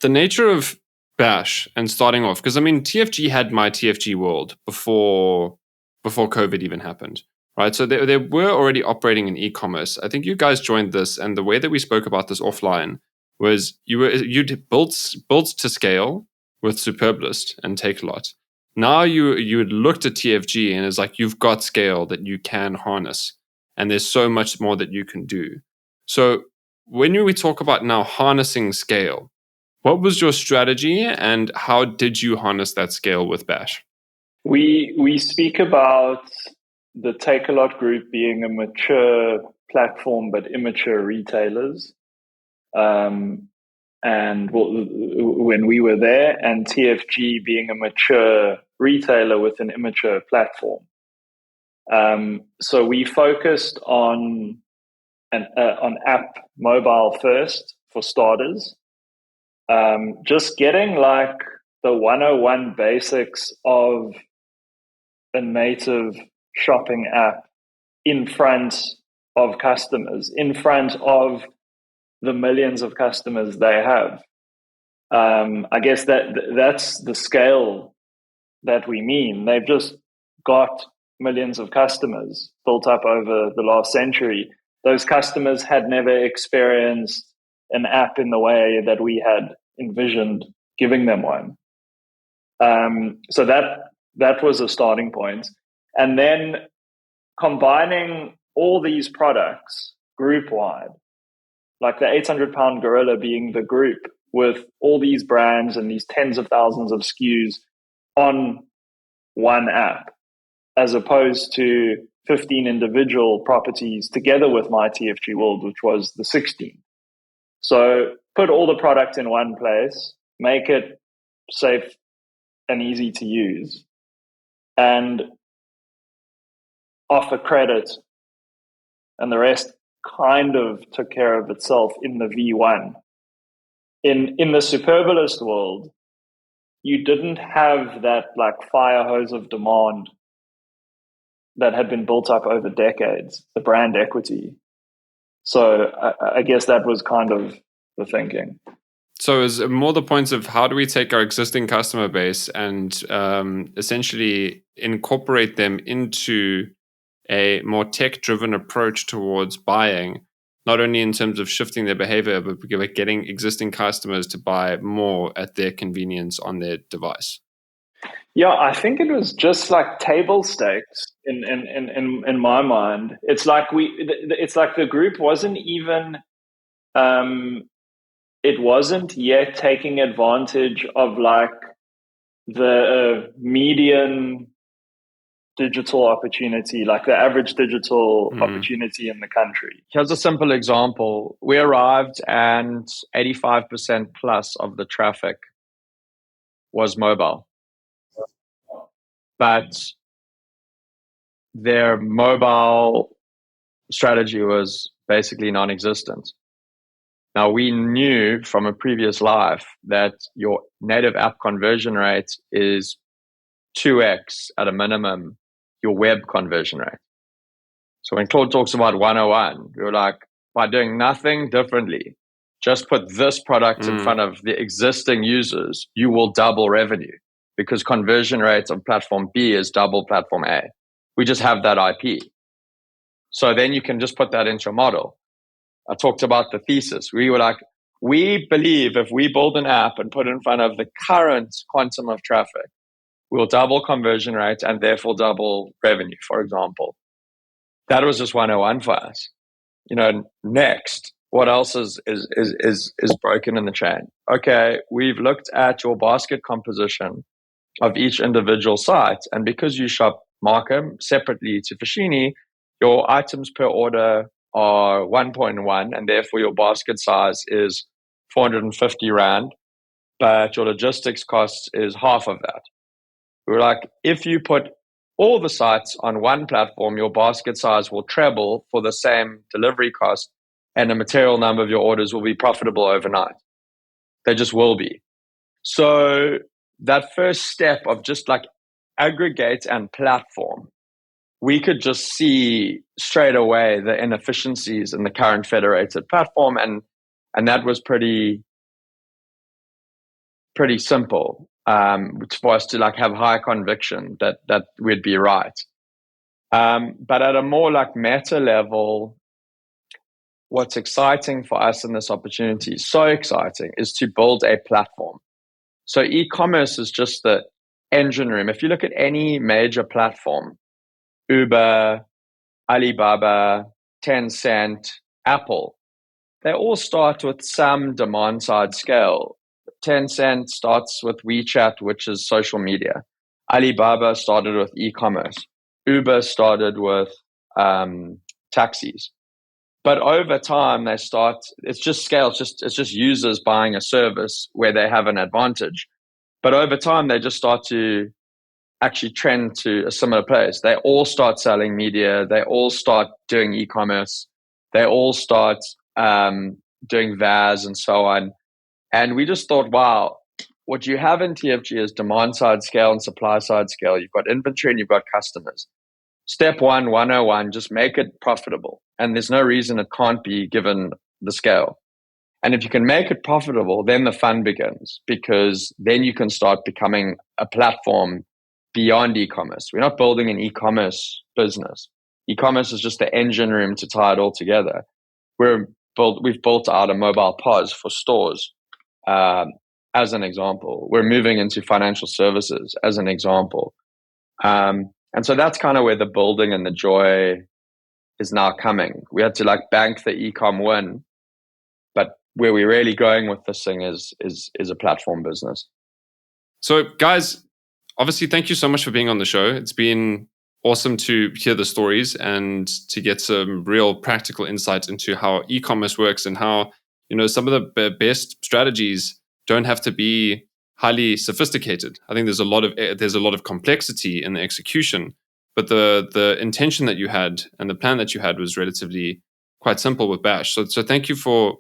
The nature of Bash and starting off, because I mean, TFG had my TFG world before COVID even happened, right? So they were already operating in e-commerce. I think you guys joined this, and the way that we spoke about this offline was you'd built to scale with Superbalist and Takealot. Now you had looked at TFG and it's like you've got scale that you can harness, and there's so much more that you can do. So when we talk about now harnessing scale, what was your strategy and how did you harness that scale with Bash? We speak about the Takealot group being a mature platform but immature retailers. And when we were there, and TFG being a mature retailer with an immature platform. So we focused on app mobile first for starters. Just getting like the 101 basics of a native shopping app in front of customers, in front of the millions of customers they have. I guess that's the scale that we mean. They've just got millions of customers built up over the last century. Those customers had never experienced an app in the way that we had envisioned giving them one. So that was a starting point. And then combining all these products group-wide, like the 800-pound gorilla being the group with all these brands and these tens of thousands of SKUs on one app, as opposed to 15 individual properties together with my TFG world, which was the 16. So put all the product in one place, make it safe and easy to use, and offer credit, and the rest kind of took care of itself in the V1. In the Superbalist world, you didn't have that like fire hose of demand that had been built up over decades, the brand equity. So I guess that was kind of the thinking. So is more the points of how do we take our existing customer base and essentially incorporate them into a more tech-driven approach towards buying, not only in terms of shifting their behavior, but getting existing customers to buy more at their convenience on their device? Yeah, I think it was just like table stakes in my mind. It's like the group wasn't even it wasn't yet taking advantage of like the median digital opportunity, like the average digital opportunity in the country. Here's a simple example. We arrived and 85% plus of the traffic was mobile. But their mobile strategy was basically non-existent. Now, we knew from a previous life that your native app conversion rate is 2x at a minimum your web conversion rate. So when Claude talks about 101, we were like, by doing nothing differently, just put this product in front of the existing users, you will double revenue because conversion rate of platform B is double platform A. We just have that IP. So then you can just put that into your model. I talked about the thesis. We were like, we believe if we build an app and put it in front of the current quantum of traffic, we'll double conversion rate and therefore double revenue, for example. That was just 101 for us. Next, what else is broken in the chain? Okay, we've looked at your basket composition of each individual site, and because you shop Markham separately to Fashini, your items per order are 1.1, and therefore your basket size is 450 Rand. but your logistics cost is half of that. We were like, if you put all the sites on one platform, your basket size will treble for the same delivery cost, and a material number of your orders will be profitable overnight. They just will be. So that first step of just like aggregate and platform, we could just see straight away the inefficiencies in the current federated platform, and that was pretty simple for us to like have high conviction that we'd be right. But at a more like meta level, what's exciting for us in this opportunity, so exciting, is to build a platform. So e-commerce is just the engine room. If you look at any major platform, Uber, Alibaba, Tencent, Apple, they all start with some demand side scale. Tencent starts with WeChat, which is social media. Alibaba started with e-commerce. Uber started with taxis. But over time, it's just scale. It's just users buying a service where they have an advantage. But over time, they just start to actually trend to a similar place. They all start selling media. They all start doing e-commerce. They all start doing VAS and so on. And we just thought, wow, what you have in TFG is demand side scale and supply side scale. You've got inventory and you've got customers. Step 101, just make it profitable. And there's no reason it can't be given the scale. And if you can make it profitable, then the fun begins, because then you can start becoming a platform beyond e-commerce. We're not building an e-commerce business. E-commerce is just the engine room to tie it all together. We've built out a mobile POS for stores, as an example. We're moving into financial services as an example. And so that's kind of where the building and the joy is now coming. We had to like bank the e-com win, but where we're really going with this thing is a platform business. So guys, obviously, thank you so much for being on the show. It's been awesome to hear the stories and to get some real practical insight into how e-commerce works and how, some of the best strategies don't have to be highly sophisticated. I think there's a lot of complexity in the execution, but the intention that you had and the plan that you had was relatively quite simple with Bash. So thank you for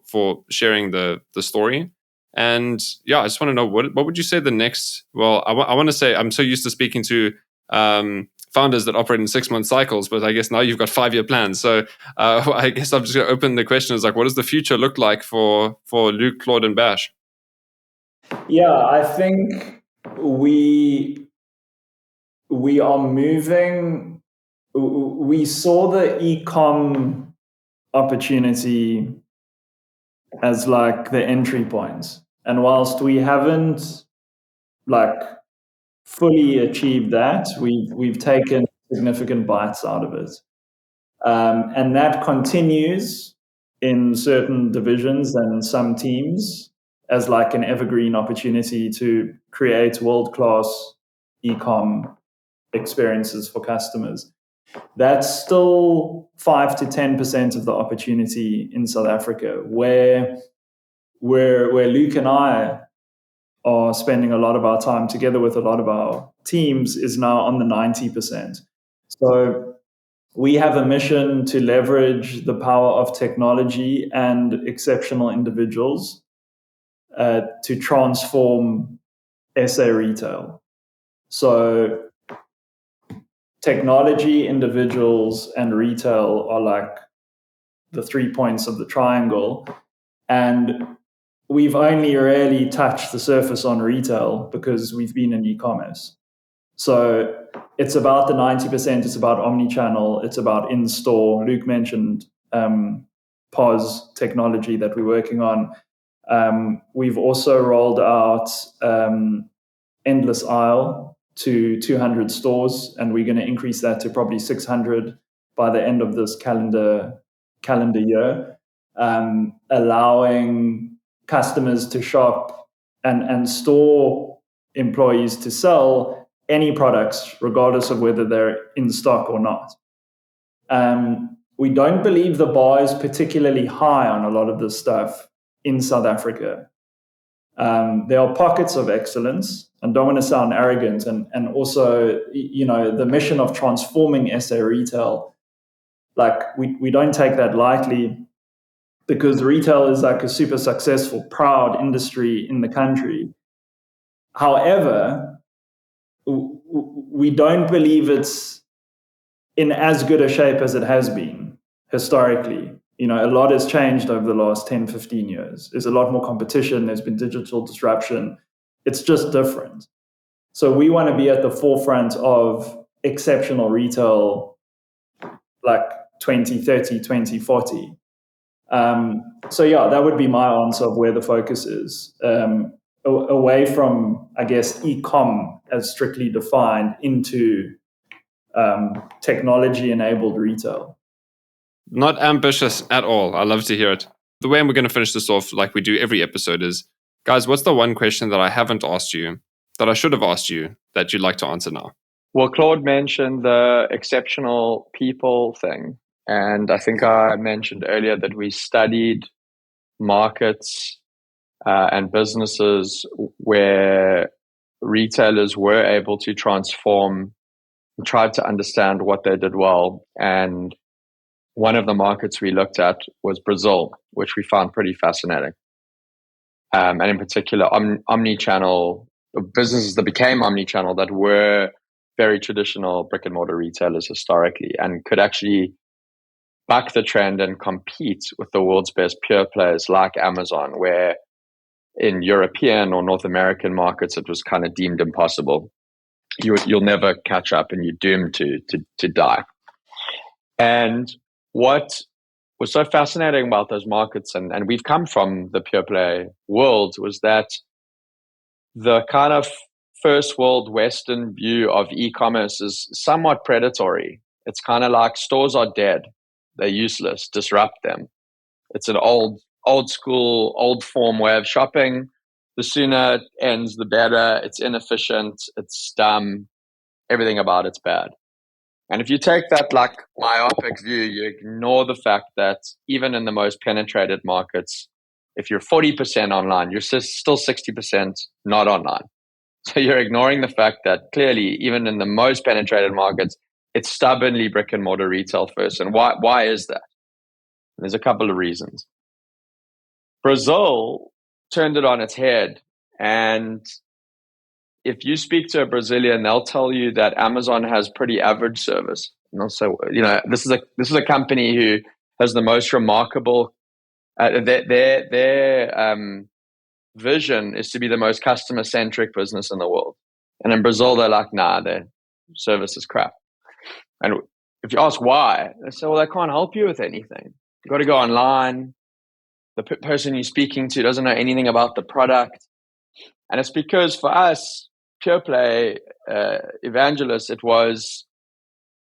sharing the story. And yeah, I just want to know what would you say the next? Well, I want to say I'm so used to speaking to founders that operate in 6-month cycles, but I guess now you've got 5-year plans. So I guess I'm just going to open the question as like, what does the future look like for Luke, Claude, and Bash? Yeah, I think we are moving. We saw the e-com opportunity as like the entry point, and whilst we haven't like fully achieved that, we've taken significant bites out of it, and that continues in certain divisions and some teams as like an evergreen opportunity to create world-class e-com experiences for customers. That's still 5 to 10% of the opportunity in South Africa, where Luke and I are spending a lot of our time together with a lot of our teams is now on the 90%. So we have a mission to leverage the power of technology and exceptional individuals to transform SA retail. So technology, individuals, and retail are like the 3 points of the triangle. And we've only really touched the surface on retail because we've been in e-commerce. So it's about the 90%, it's about omni-channel, it's about in-store. Luke mentioned POS technology that we're working on. We've also rolled out Endless Aisle to 200 stores, and we're going to increase that to probably 600 by the end of this calendar year, allowing customers to shop and store employees to sell any products, regardless of whether they're in stock or not. We don't believe the bar is particularly high on a lot of this stuff in South Africa. There are pockets of excellence, and don't want to sound arrogant, and also, the mission of transforming SA retail, like we don't take that lightly, because retail is like a super successful, proud industry in the country. However, we don't believe it's in as good a shape as it has been historically. A lot has changed over the last 10, 15 years. There's a lot more competition. There's been digital disruption. It's just different. So we want to be at the forefront of exceptional retail, like 2030, 2040. So yeah, that would be my answer of where the focus is. Away from, I guess, e-com as strictly defined into technology-enabled retail. Not ambitious at all. I love to hear it. The way we're going to finish this off, like we do every episode, is, guys, what's the one question that I haven't asked you, that I should have asked you, that you'd like to answer now? Well, Claude mentioned the exceptional people thing. And I think I mentioned earlier that we studied markets and businesses where retailers were able to transform, and tried to understand what they did well. And one of the markets we looked at was Brazil, which we found pretty fascinating. And in particular, omni-channel businesses that became omni-channel that were very traditional brick and mortar retailers historically, and could actually buck the trend and compete with the world's best pure players like Amazon, where in European or North American markets it was kind of deemed impossible. You'll never catch up, and you're doomed to die. And what was so fascinating about those markets, and we've come from the pure play world, was that the kind of first world Western view of e-commerce is somewhat predatory. It's kind of like stores are dead, they're useless, disrupt them. It's an old school, old form way of shopping. The sooner it ends, the better. It's inefficient, it's dumb, everything about it's bad. And if you take that like myopic view, you ignore the fact that even in the most penetrated markets, if you're 40% online, you're still 60% not online. So you're ignoring the fact that clearly, even in the most penetrated markets, it's stubbornly brick and mortar retail first. And why is that? There's a couple of reasons. Brazil turned it on its head. And if you speak to a Brazilian, they'll tell you that Amazon has pretty average service. And also, this is a company who has the most remarkable. Their vision is to be the most customer centric business in the world. And in Brazil, they're like, nah, their service is crap. And if you ask why, they say, well, they can't help you with anything. You've got to go online. The person you're speaking to doesn't know anything about the product. And it's because for us, pure play evangelists, it was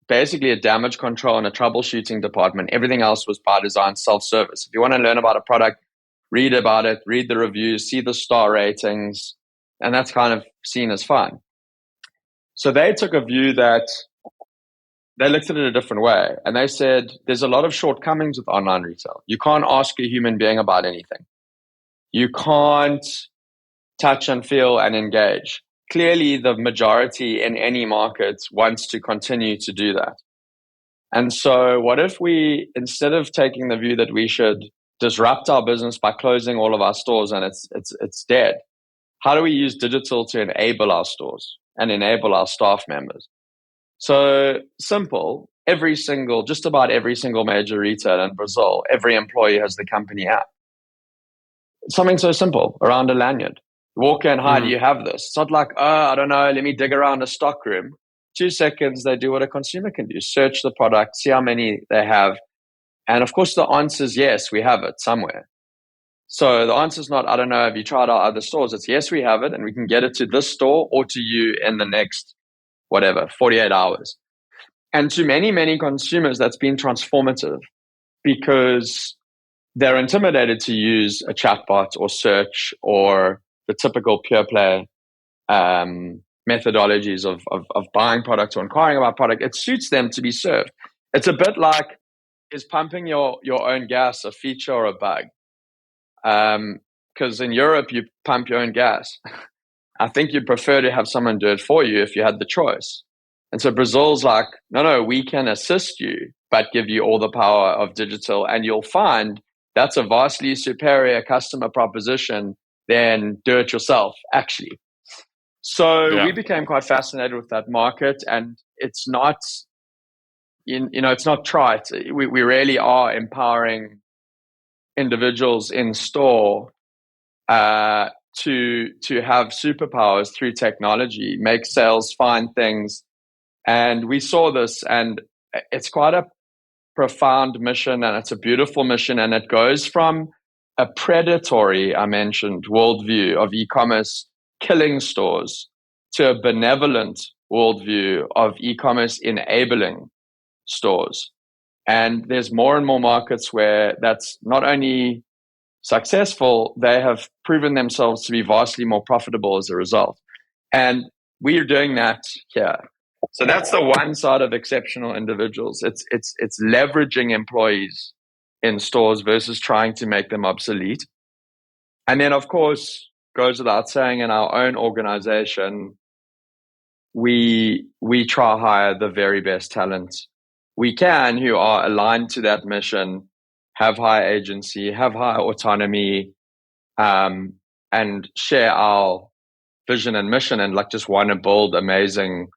basically a damage control and a troubleshooting department. Everything else was by design self-service. If you want to learn about a product, read about it, read the reviews, see the star ratings, and that's kind of seen as fun. So they took a view that they looked at it a different way, and they said there's a lot of shortcomings with online retail. You can't ask a human being about anything. You can't touch and feel and engage. Clearly, the majority in any market wants to continue to do that. And so what if we, instead of taking the view that we should disrupt our business by closing all of our stores and it's dead, how do we use digital to enable our stores and enable our staff members? So simple, just about every single major retailer in Brazil, every employee has the company app. Something so simple, around a lanyard. Walk in, hi, do you have this? It's not like, I don't know, let me dig around a stock room. 2 seconds, they do what a consumer can do. Search the product, see how many they have. And of course, the answer is yes, we have it somewhere. So the answer is not, I don't know, have you tried our other stores? It's yes, we have it, and we can get it to this store or to you in the next, 48 hours. And to many, many consumers, that's been transformative because they're intimidated to use a chatbot or search or the typical pure play methodologies of buying products or inquiring about product. It suits them to be served. It's a bit like, is pumping your own gas a feature or a bug? because in Europe, you pump your own gas. I think you'd prefer to have someone do it for you if you had the choice. And so Brazil's like, no, we can assist you, but give you all the power of digital. And you'll find that's a vastly superior customer proposition than do it yourself, actually. So we became quite fascinated with that market, and it's not, it's not trite. We really are empowering individuals in store to have superpowers through technology, make sales, find things. And we saw this, and it's quite a profound mission, and it's a beautiful mission, and it goes from a predatory, I mentioned, worldview of e-commerce killing stores to a benevolent worldview of e-commerce enabling stores. And there's more and more markets where that's not only successful, they have proven themselves to be vastly more profitable as a result. And we're doing that here. So that's the one side of exceptional individuals. It's leveraging employees in stores versus trying to make them obsolete. And then, of course, goes without saying, in our own organization, we try to hire the very best talent we can who are aligned to that mission, have high agency, have high autonomy, and share our vision and mission, and like just want to build amazing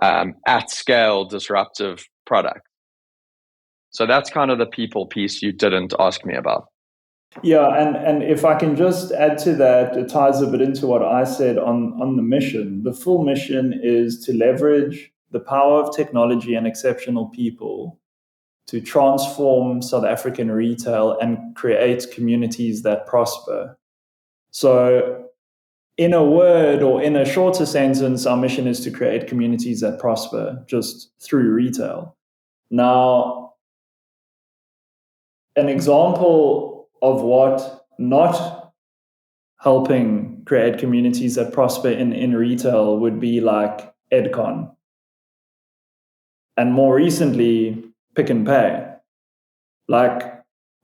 at scale disruptive product. So that's kind of the people piece you didn't ask me about. Yeah, and if I can just add to that, it ties a bit into what I said on the mission. The full mission is to leverage the power of technology and exceptional people to transform South African retail and create communities that prosper. So in a word, or in a shorter sentence, our mission is to create communities that prosper just through retail. Now, an example of what not helping create communities that prosper in retail would be like EdCon. And more recently, Pick and Pay. Like,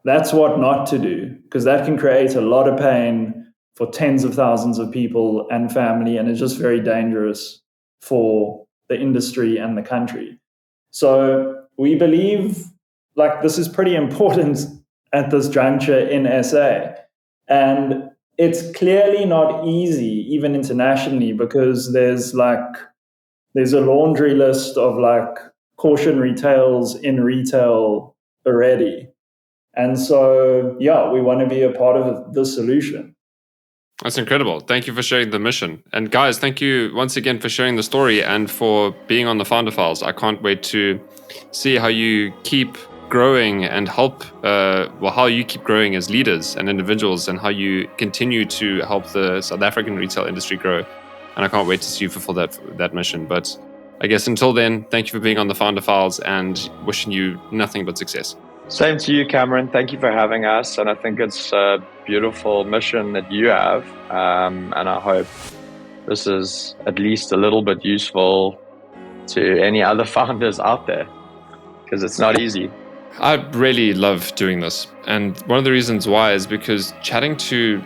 that's what not to do, because that can create a lot of pain for tens of thousands of people and family, and it's just very dangerous for the industry and the country. So we believe like this is pretty important at this juncture in SA. And it's clearly not easy, even internationally, because there's a laundry list of like cautionary tales in retail already. And so, yeah, we want to be a part of the solution. That's incredible. Thank you for sharing the mission. And guys, thank you once again for sharing the story and for being on the Founder Files. I can't wait to see how you keep growing and how you keep growing as leaders and individuals, and how you continue to help the South African retail industry grow. And I can't wait to see you fulfill that mission. But I guess until then, thank you for being on the Founder Files, and wishing you nothing but success. Same to you, Cameron. Thank you for having us. And I think it's a beautiful mission that you have. And I hope this is at least a little bit useful to any other founders out there, because it's not easy. I really love doing this. And one of the reasons why is because chatting to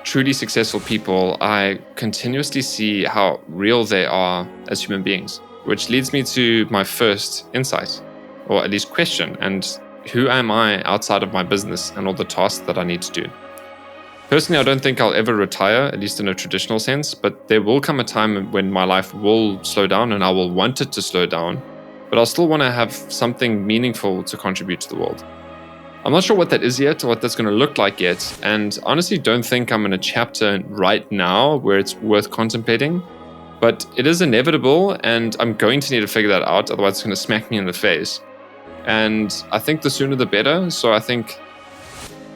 truly successful people, I continuously see how real they are as human beings, which leads me to my first insight, or at least question, and who am I outside of my business and all the tasks that I need to do? Personally, I don't think I'll ever retire, at least in a traditional sense, but there will come a time when my life will slow down and I will want it to slow down, but I'll still want to have something meaningful to contribute to the world. I'm not sure what that is yet, or what that's going to look like yet, and honestly don't think I'm in a chapter right now where it's worth contemplating, but it is inevitable, and I'm going to need to figure that out, otherwise it's going to smack me in the face. And I think the sooner the better. So I think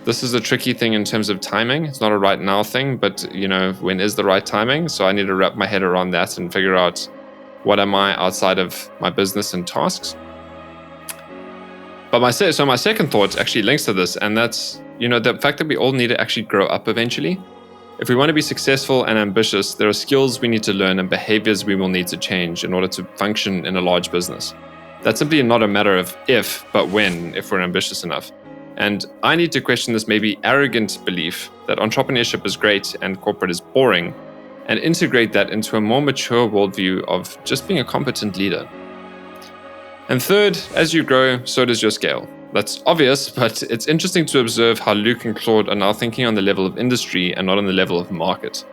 this is a tricky thing in terms of timing. It's not a right now thing, but when is the right timing? So I need to wrap my head around that and figure out what am I outside of my business and tasks. But my second thought actually links to this, and that's the fact that we all need to actually grow up eventually. If we want to be successful and ambitious, there are skills we need to learn and behaviors we will need to change in order to function in a large business. That's simply not a matter of if, but when, if we're ambitious enough. And I need to question this maybe arrogant belief that entrepreneurship is great and corporate is boring, and integrate that into a more mature worldview of just being a competent leader. And third, as you grow, so does your scale. That's obvious, but it's interesting to observe how Luke and Claude are now thinking on the level of industry and not on the level of market.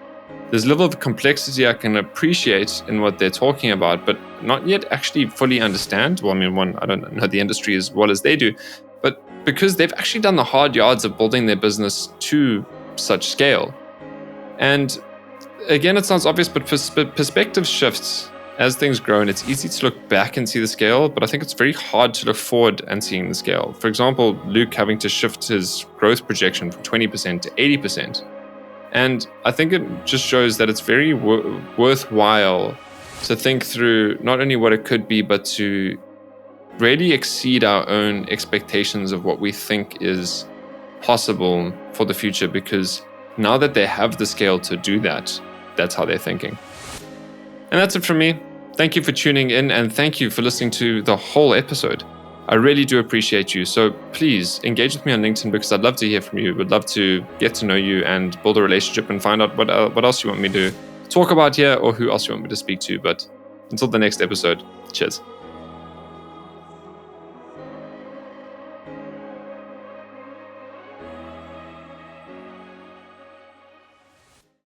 There's a level of complexity I can appreciate in what they're talking about, but not yet actually fully understand. Well, I mean, I don't know the industry as well as they do, but because they've actually done the hard yards of building their business to such scale. And again, it sounds obvious, but perspective shifts as things grow, and it's easy to look back and see the scale, but I think it's very hard to look forward and seeing the scale. For example, Luke having to shift his growth projection from 20% to 80%. And I think it just shows that it's very worthwhile to think through not only what it could be, but to really exceed our own expectations of what we think is possible for the future, because now that they have the scale to do that, that's how they're thinking. And that's it from me. Thank you for tuning in, and thank you for listening to the whole episode. I really do appreciate you. So please engage with me on LinkedIn, because I'd love to hear from you. Would love to get to know you and build a relationship and find out what else you want me to talk about here or who else you want me to speak to. But until the next episode, cheers.